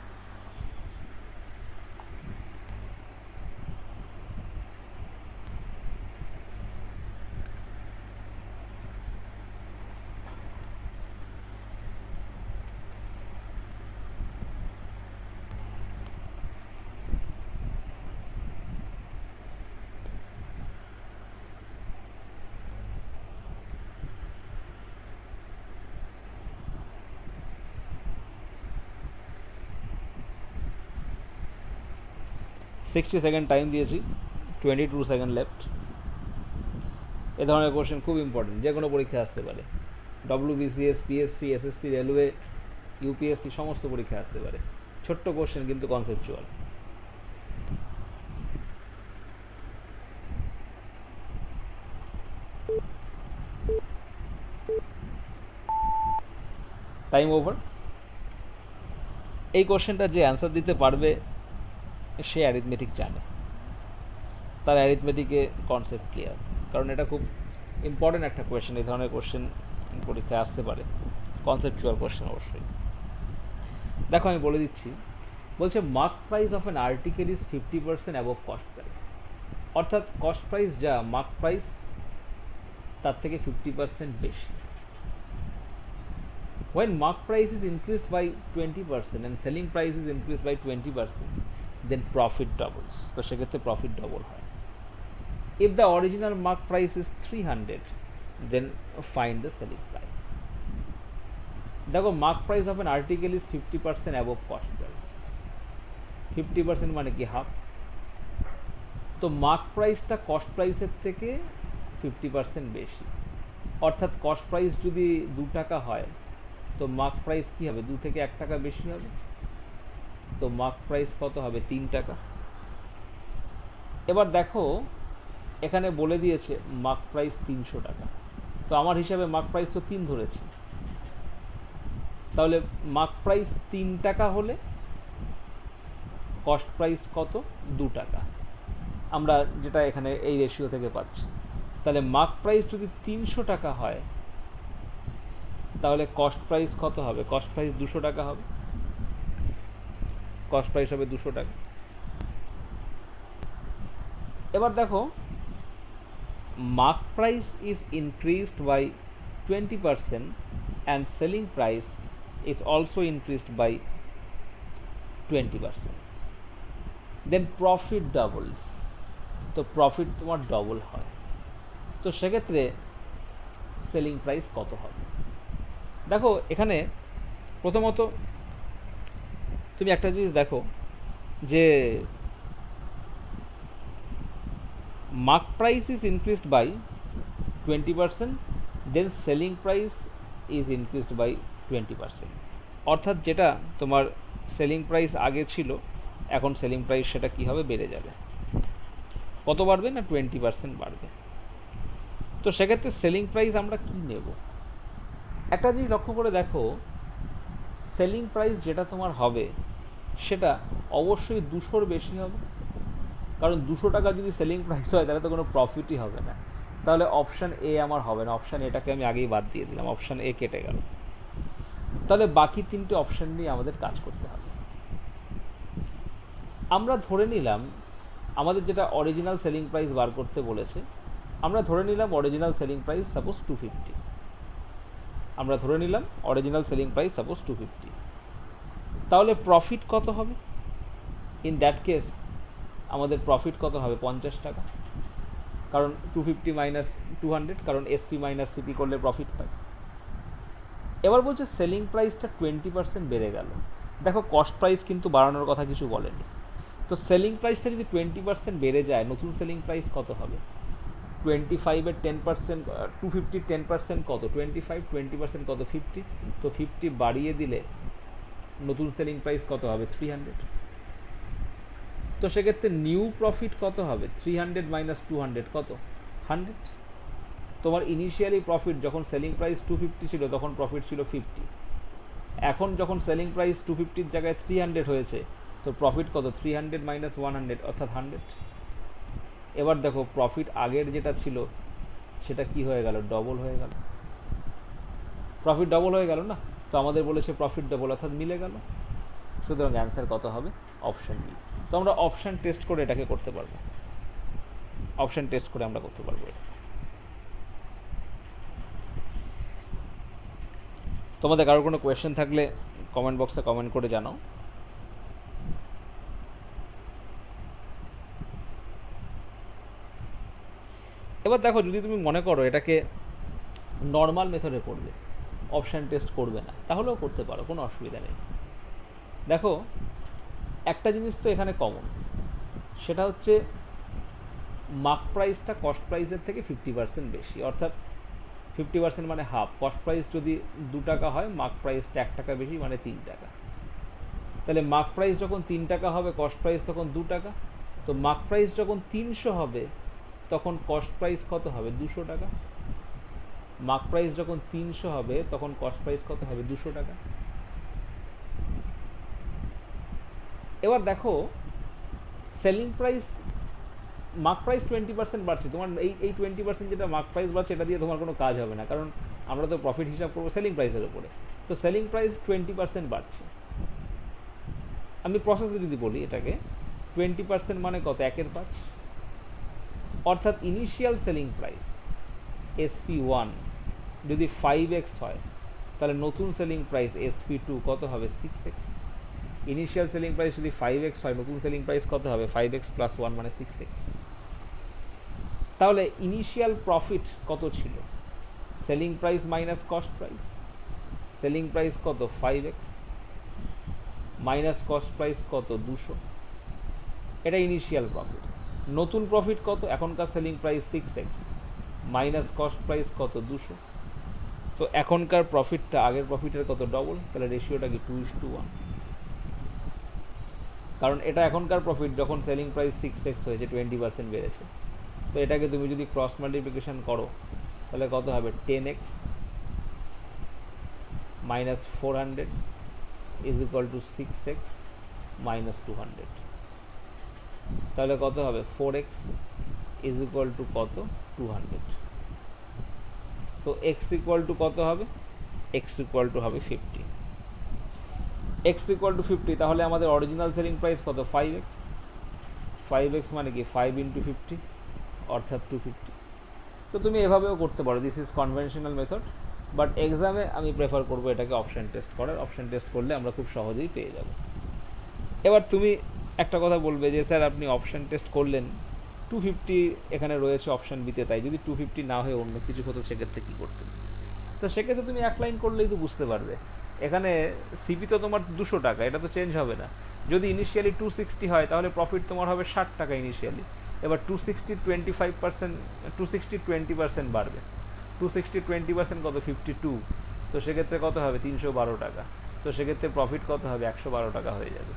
সিক্সটি সেকেন্ড টাইম দিয়েছি, 22 সেকেন্ড লেফট। এ ধরনের কোশ্চেন খুব ইম্পর্টেন্ট, যে কোনো পরীক্ষায় আসতে পারে। WBCS, PSC, SSC, railway, UPSC সমস্ত পরীক্ষায় আসতে পারে। ছোট্ট কোশ্চেন কিন্তু কনসেপচুয়াল। Time over. এই কোশ্চেনটা যে অ্যান্সার দিতে পারবে, সে অ্যারিথমেটিক জানে, তার অ্যারিথমেটিকে কনসেপ্ট ক্লিয়ার, কারণ এটা খুব ইম্পর্টেন্ট একটা কোয়েশ্চেন। এই ধরনের কোশ্চেন পরীক্ষায় আসতে পারে, কনসেপচুয়াল কোশ্চেন অবশ্যই। দেখো, আমি বলে দিচ্ছি। বলছে mark price of an article is 50% above cost price. অর্থাৎ কস্ট প্রাইস যা, মার্ক প্রাইস তার থেকে 50% বেশি। When mark price is increased by 20% and selling price is increased by 20%, then profit doubles. তো সেক্ষেত্রে প্রফিট ডবল হয়। If the original mark price is 300, then find the selling price. দেখো, mark price of an article is 50% above cost price. 50% মানে কি? Half. তো mark প্রাইসটা cost প্রাইসের থেকে 50% বেশি। অর্থাৎ কস্ট প্রাইস যদি 2 টাকা হয়, তো মার্ক প্রাইস কি হবে? 2 থেকে 1 টাকা বেশি হবে। তো মার্ক প্রাইস কত হবে? 3 টাকা। এবার দেখো, এখানে বলে দিয়েছে মার্ক প্রাইস 300 টাকা। তো আমার হিসাবে মার্ক প্রাইস তো 3 ধরেছি, তাহলে মার্ক প্রাইস 3 টাকা হলে কস্ট প্রাইস কত? 2 টাকা। আমরা যেটা এখানে এই রেশিও থেকে পাচ্ছি। তাহলে মার্ক প্রাইস যদি 300 টাকা হয়, তাহলে কস্ট প্রাইস কত হবে? কস্ট প্রাইস 200 টাকা হবে। কস্ট প্রাইস হবে 200 টাকা। এবার দেখো, mark price is increased by 20% and selling price is also increased by 20%, then profit doubles. তো প্রফিট তোমার ডবল হয়, তো সেক্ষেত্রে সেলিং প্রাইস কত হবে? দেখো এখানে প্রথমত তুমি একটা জিনিস দেখো যে mark price is increased by 20%, then selling price is increased by 20%, অর্থাৎ যেটা তোমার সেলিং প্রাইস আগে ছিল এখন সেলিং প্রাইস সেটা কি হবে, বেড়ে যাবে। কত বাড়বে না 20% বাড়বে। তো সেক্ষেত্রে সেলিং প্রাইস আমরা কি নেব? একটা জিনিস লক্ষ্য করে দেখো, সেলিং প্রাইস যেটা তোমার হবে সেটা অবশ্যই 200-র বেশি হবে, কারণ 200 টাকা যদি সেলিং প্রাইস হয় তাহলে তো কোনো প্রফিটই হবে না। তাহলে অপশান এ আমার হবে না, অপশান এটাকে আমি আগেই বাদ দিয়ে দিলাম, অপশান এ কেটে গেল। তাহলে বাকি তিনটে অপশান নিয়ে আমাদের কাজ করতে হবে। আমরা ধরে নিলাম আমাদের যেটা অরিজিনাল সেলিং প্রাইস বার করতে বলেছে, আমরা ধরে নিলাম অরিজিনাল সেলিং প্রাইস সাপোজ 250, আমরা ধরে নিলাম অরিজিনাল সেলিং প্রাইস সাপোজ 250। তাহলে প্রফিট কত হবে? ইন দ্যাট কেস আমাদের প্রফিট কত হবে? 50 টাকা, কারণ 250 মাইনাস 200, কারণ এসপি মাইনাস সিপি করলে প্রফিট পাই। এবার বলছে সেলিং প্রাইসটা 20% বেড়ে গেল। দেখো কস্ট প্রাইস কিন্তু বাড়ানোর কথা কিছু বলেনি, তো সেলিং প্রাইসটা যদি 20% বেড়ে যায় নতুন সেলিং প্রাইস কত হবে? 25-এর 10%, 250-র 10% কত? 25, 20% কত? 50। তো 50 বাড়িয়ে দিলে নতুন সেলিং প্রাইস কত হবে? 300। তো সেক্ষেত্রে নিউ প্রফিট কত হবে? 300 মাইনাস 200 কত? 100। তোমার ইনিশিয়ালি প্রফিট যখন সেলিং প্রাইস 250 ছিল তখন প্রফিট ছিল 50, এখন যখন সেলিং প্রাইস 250-র জায়গায় 300 হয়েছে তো প্রফিট কত? 300 মাইনাস 100 অর্থাৎ 100। এবার দেখো প্রফিট আগের যেটা ছিল সেটা কি হয়ে গেল? ডবল হয়ে গেল। প্রফিট ডবল হয়ে গেল না, তো আমাদের বলেছে প্রফিট ডবল অর্থাৎ মিলে গেল। সুতরাং অ্যান্সার কত হবে? Option B. তো আমরা অপশন টেস্ট করে এটাকে করতে পারবো, অপশন টেস্ট করে আমরা করতে পারবো। তোমাদের কারোর কোনো কোয়েশ্চেন থাকলে কমেন্ট বক্সে কমেন্ট করে জানাও। এবার দেখো যদি তুমি মনে করো এটাকে নর্মাল মেথডে করবে, অপশান টেস্ট করবে না, তাহলেও করতে পারো, কোনো অসুবিধা নেই। দেখো একটা জিনিস তো এখানে কমন, সেটা হচ্ছে মার্ক প্রাইসটা কস্ট প্রাইসের থেকে 50% বেশি, অর্থাৎ 50% মানে হাফ। কস্ট প্রাইস যদি 2 টাকা হয় মার্ক প্রাইসটা 1 টাকা বেশি মানে 3 টাকা। তাহলে মার্ক প্রাইস যখন 3 টাকা হবে কস্ট প্রাইস তখন 2 টাকা। তো মার্ক প্রাইস যখন 300 হবে তখন কস্ট প্রাইস কত হবে? 200 টাকা। মার্ক প্রাইস যখন 300 হবে তখন কস্ট প্রাইস কত হবে? 200 টাকা। এবার দেখো সেলিং প্রাইস, মার্ক প্রাইস 20% বাড়ছে, তোমার এই 20% যেটা মার্ক প্রাইস বাড়ছে এটা দিয়ে তোমার কোনো কাজ হবে না, কারণ আমরা তো প্রফিট হিসাব করবো সেলিং প্রাইসের উপরে। তো সেলিং প্রাইস 20% বাড়ছে। আমি প্রসেসে যদি বলি এটাকে, 20% মানে কত? 1/5, অর্থাৎ ইনিশিয়াল সেলিং প্রাইস SP1 যদি 5x হয় তাহলে নতুন সেলিং প্রাইস SP2 কত হবে? 6x। ইনিশিয়াল সেলিং প্রাইস যদি 5x হয় নতুন সেলিং প্রাইস কত হবে? 5x প্লাস 1 মানে 6x। তাহলে ইনিশিয়াল প্রফিট কত ছিল? Selling price minus cost price. Selling price কত? 5x মাইনাস কস্ট প্রাইস কত? 200। এটা ইনিশিয়াল প্রফিট। নতুন প্রফিট কত? এখনকার selling price 6x minus cost price কত? 200। তো এখনকার প্রফিটটা আগের প্রফিটের কত? ডবল। তাহলে রেশিওটা কি? 2:1। কারণ এটা এখনকার প্রফিট যখন সেলিং প্রাইস 6x হয়েছে, 20% বেড়েছে। তো এটাকে তুমি যদি ক্রস মাল্টিপ্লিকেশন করো তাহলে কত হবে? 10x minus 400 is equal two 6x minus 200। তাহলে কত হবে? 4x ইজ ইকুয়াল টু কত? 200। তো x ইকুয়াল টু কত হবে? x ইকুয়াল টু হবে 50। x ইকুয়াল টু 50, তাহলে আমাদের অরিজিনাল সেলিং প্রাইস কত? 5x। 5x মানে কি? 5 ইন্টু 50 অর্থাৎ 250। তো তুমি এভাবেও করতে পারো, this is conventional method. But এক্সামে আমি প্রেফার করবো এটাকে অপশন টেস্ট করার। অপশন টেস্ট করলে আমরা খুব সহজেই পেয়ে যাব। এবার তুমি একটা কথা বলবে যে স্যার আপনি অপশন টেস্ট করলেন 250 এখানে রয়েছে অপশন বিতে, তাই যদি 250 না হয়ে অন্য কিছু হতো সেক্ষেত্রে কী করতে? তো সেক্ষেত্রে তুমি এক লাইন করলেই তো বুঝতে পারবে। এখানে সিপি তো তোমার 200 টাকা, এটা তো চেঞ্জ হবে না। যদি ইনিশিয়ালি 260 হয় তাহলে প্রফিট তোমার হবে 60 টাকা ইনিশিয়ালি। এবার 260 20% বাড়বে। 260 কত? 52। তো সেক্ষেত্রে কত হবে? 312 টাকা। তো সেক্ষেত্রে প্রফিট কত হবে? 112 টাকা হয়ে যাবে।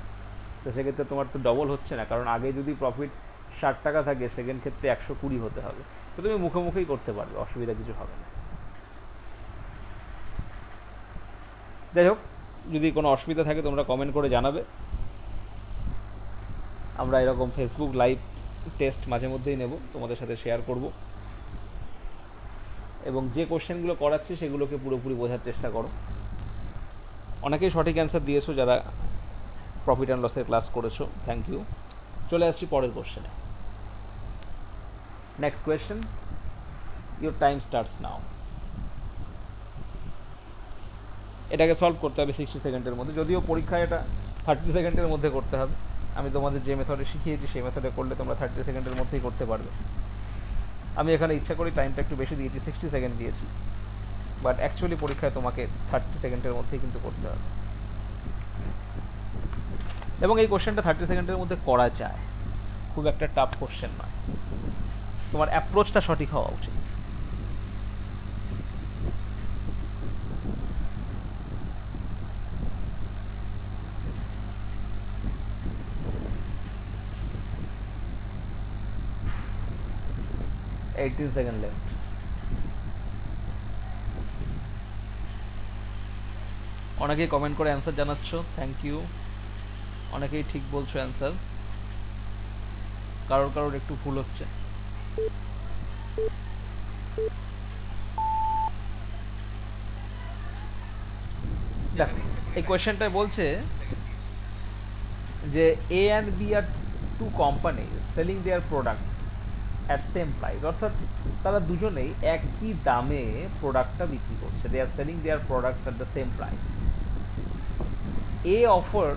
তো সেক্ষেত্রে তোমার তো ডবল হচ্ছে না, কারণ আগে যদি প্রফিট 60 টাকা থাকে সেকেন্ড ক্ষেত্রে 120 হতে হবে। তো তুমি মুখে মুখেই করতে পারবে, অসুবিধা কিছু হবে না। যাই হোক, যদি কোনো অসুবিধা থাকে তোমরা কমেন্ট করে জানাবে। আমরা এরকম ফেসবুক লাইভ টেস্ট মাঝে মধ্যেই নেব, তোমাদের সাথে শেয়ার করব, এবং যে কোশ্চেনগুলো করাচ্ছি সেগুলোকে পুরোপুরি বোঝার চেষ্টা করো। অনেকেই সঠিক অ্যান্সার দিয়েছো যারা প্রফিট অ্যান্ড লসের ক্লাস করেছো, থ্যাংক ইউ। চলে আসছি পরের কোশ্চেনে। Next question, your time starts নাও। এটাকে সলভ করতে হবে 60 সেকেন্ডের মধ্যে, যদিও পরীক্ষায় এটা 30 সেকেন্ডের মধ্যে করতে হবে। আমি তোমাদের যে মেথডে শিখিয়েছি সেই মেথডে করলে তোমরা 30 সেকেন্ডের মধ্যেই করতে পারবে। আমি এখানে ইচ্ছা করি টাইমটা একটু বেশি দিয়েছি, 60 সেকেন্ড দিয়েছি, বাট অ্যাকচুয়ালি পরীক্ষায় তোমাকে 30 সেকেন্ডের মধ্যেই কিন্তু করতে হবে। এবং এই কোশ্চেনটা 30 সেকেন্ডের মধ্যে করা যায়, খুব একটা টাফ কোশ্চেন নয়। তোমার অ্যাপ্রোচটা সঠিক হওয়া উচিত। Eighteen second left. অনেকেই কমেন্ট করে অ্যান্সার জানাচ্ছ, থ্যাংক ইউ। অনেকেই ঠিক বলছো অ্যান্সার, কারোর কারোর একটু ভুল হচ্ছে। দেখো এই কোয়েশ্চেনটায় বলছে যে A and B are two companies selling their product at same price, অর্থাৎ তারা দুজনেই একই দামে প্রোডাক্টটা বিক্রি করছে। They are selling their product at the same price. A offer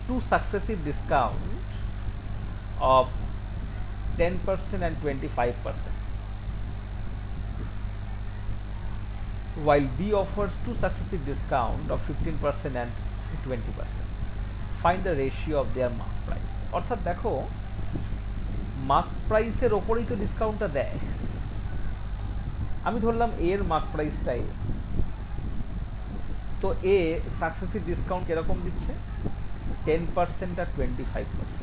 two successive discount of 10% and 25%, while B offers two successive discount of 15% and 20%. Find the ratio of their mark price. অর্থাৎ দেখো mark প্রাইসের ওপরেই তো ডিসকাউন্টটা দেয়। আমি ধরলাম এর mark প্রাইসটাই, তো এ সাকসেসিভ ডিসকাউন্ট কিরকম দিচ্ছে? 10% আর 25%।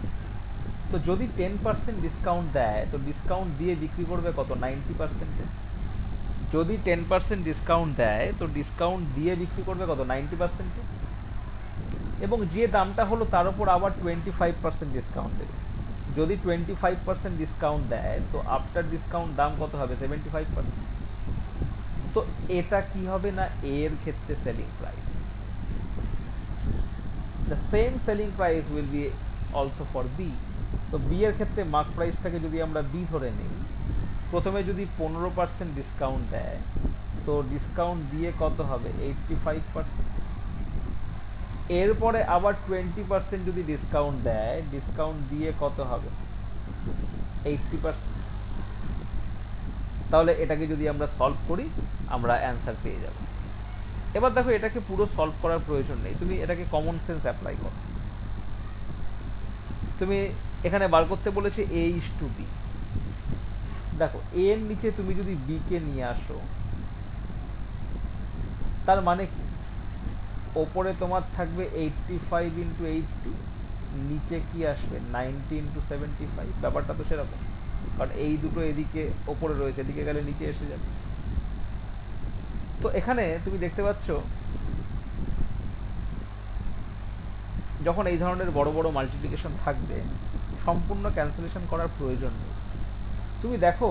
তো যদি 10% ডিসকাউন্ট দেয় তো ডিসকাউন্ট দিয়ে বিক্রি করবে কত? 90%। যদি 10% ডিসকাউন্ট দেয় তো ডিসকাউন্ট দিয়ে বিক্রি করবে কত? 90%। এবং যে দামটা হলো তার উপর আবার 25% ডিসকাউন্ট দেবে। যদি 25% ডিসকাউন্ট দেয় তো আফটার ডিসকাউন্ট দাম কত হবে? 75%। তো এটা কি হবে না এর ক্ষেত্রে selling price. The same selling price will be also for B. তো বি এর ক্ষেত্রে মার্ক প্রাইসটাকে যদি আমরা বি ধরে নিই, প্রথমে যদি 15% ডিসকাউন্ট দেয় তো ডিসকাউন্ট দিয়ে কত হবে? 85%। এরপরে আবার 20% যদি ডিসকাউন্ট দেয়, ডিসকাউন্ট দিয়ে কত হবে? 80%। তাহলে এটাকে যদি আমরা সলভ করি আমরা অ্যান্সার পেয়ে যাব। এবার দেখো এটাকে পুরো সলভ করার প্রয়োজন নেই, তুমি এটাকে কমন সেন্স অ্যাপ্লাই করো। তুমি এখানে বার করতে বলেছে এ ইস টু বি। দেখো এ এর নিচে তুমি যদি বি কে নিয়ে আসো তার মানে কি? ওপরে তোমার থাকবে 85 ইন্টু 80, নিচে কি আসবে? 90 ইন্টু 75। ব্যাপারটা তো সেরকম, কারণ এই দুটো এদিকে ওপরে রয়েছে, এদিকে গেলে নিচে এসে যাবে। তো এখানে তুমি দেখতে পাচ্ছ যখন এই ধরনের বড় বড় মাল্টিপ্লিকেশন থাকবে সম্পূর্ণ ক্যান্সেলেশন করার প্রয়োজন নেই। তুমি দেখো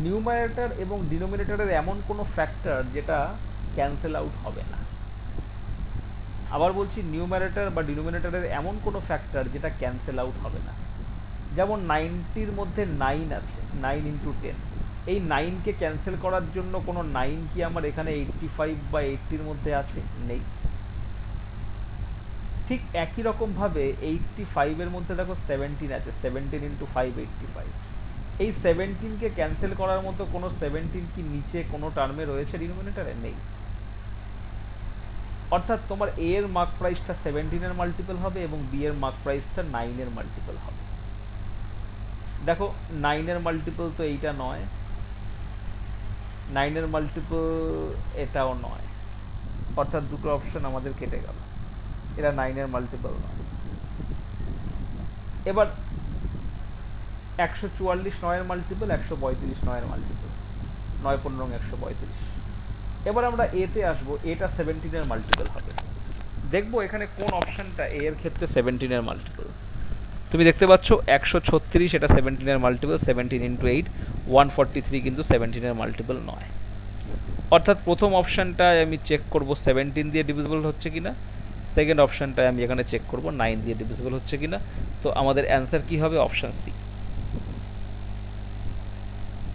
নিউমারেটর এবং ডিনোমিনেটরের এমন কোনো ফ্যাক্টর যেটা ক্যান্সেল আউট হবে না। আবার বলছি, নিউমারেটর বা ডিনোমিনেটরের এমন কোনো ফ্যাক্টর যেটা ক্যান্সেল আউট হবে না। যেমন 90-র মধ্যে 9 আছে, 9 ইন্টু 10, এই 9কে ক্যান্সেল করার জন্য কোনো 9 কি আমার এখানে 85 বা 80-র মধ্যে আছে? নেই। ঠিক একই রকম ভাবে 85 এর মধ্যে দেখো 17 আছে, 17 ইন্টু 5 85। এই 17কে ক্যান্সেল করার মতো কোনো 17 কি নিচে কোনো টার্মে রয়েছে ডিনোমিনেটরে? নেই। অর্থাৎ তোমার এ এর মার্ক প্রাইসটা 17 এর মাল্টিপল হবে এবং বি এর মার্ক প্রাইসটা 9 এর মাল্টিপল হবে। দেখো 9 এর মাল্টিপল তো এইটা নয়, 9 এর মাল্টিপল এটাও নয়, অর্থাৎ দুটো অপশন আমাদের কেটে গেল, এরা 9 এর মাল্টিপল নয়। এবার 144 9 এর মাল্টিপল, 135 9 এর মাল্টিপল, 9 15 135। এবার আমরা এতে আসবো, এটা 17 এর মাল্টিপল হবে। দেখবো এখানে কোন অপশনটা এ এর ক্ষেত্রে 17 এর মাল্টিপল। তুমি দেখতে পাচ্ছ 136 এটা 17 এর মাল্টিপল, 17 ইন্টু 8 143 কিন্তু 17 এর মাল্টিপল নয়। অর্থাৎ প্রথম অপশনটায় আমি চেক করব 17 দিয়ে ডিভিজিবল হচ্ছে কিনা, সেকেন্ড অপশনটায় আমি এখানে চেক করব 9 দিয়ে ডিভিজিবল হচ্ছে কিনা। তো আমাদের অ্যান্সার কি হবে? Option C.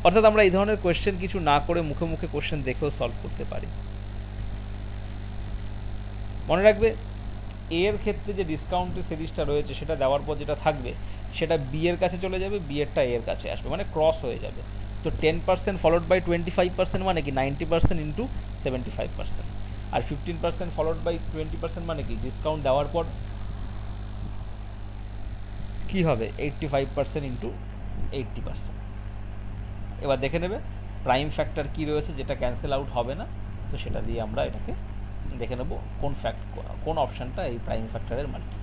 অর্থাৎ আমরা এই ধরনের কোয়েশ্চেন কিছু না করে মুখে মুখে কোয়েশ্চেন দেখেও সলভ করতে পারি। মনে রাখবে এ এর ক্ষেত্রে যে ডিসকাউন্টের সিরিজটা রয়েছে সেটা দেওয়ার পর যেটা থাকবে সেটা বি এর কাছে চলে যাবে, বি এরটা এ এর কাছে আসবে, মানে ক্রস হয়ে যাবে। তো 10% ফলোড বাই 25% মানে কি 90% ইন্টু 75%, আর 15% ফলোড বাই 20% মানে কি ডিসকাউন্ট দেওয়ার পর কি হবে 85% ইন্টু 80%। এবার দেখে নেবে প্রাইম ফ্যাক্টর কি রয়েছে যেটা ক্যান্সেল আউট হবে না, তো সেটা দিয়ে আমরা এটাকে দেখে নেব কোন অপশানটা এই প্রাইম ফ্যাক্টরের মাল্টিপল।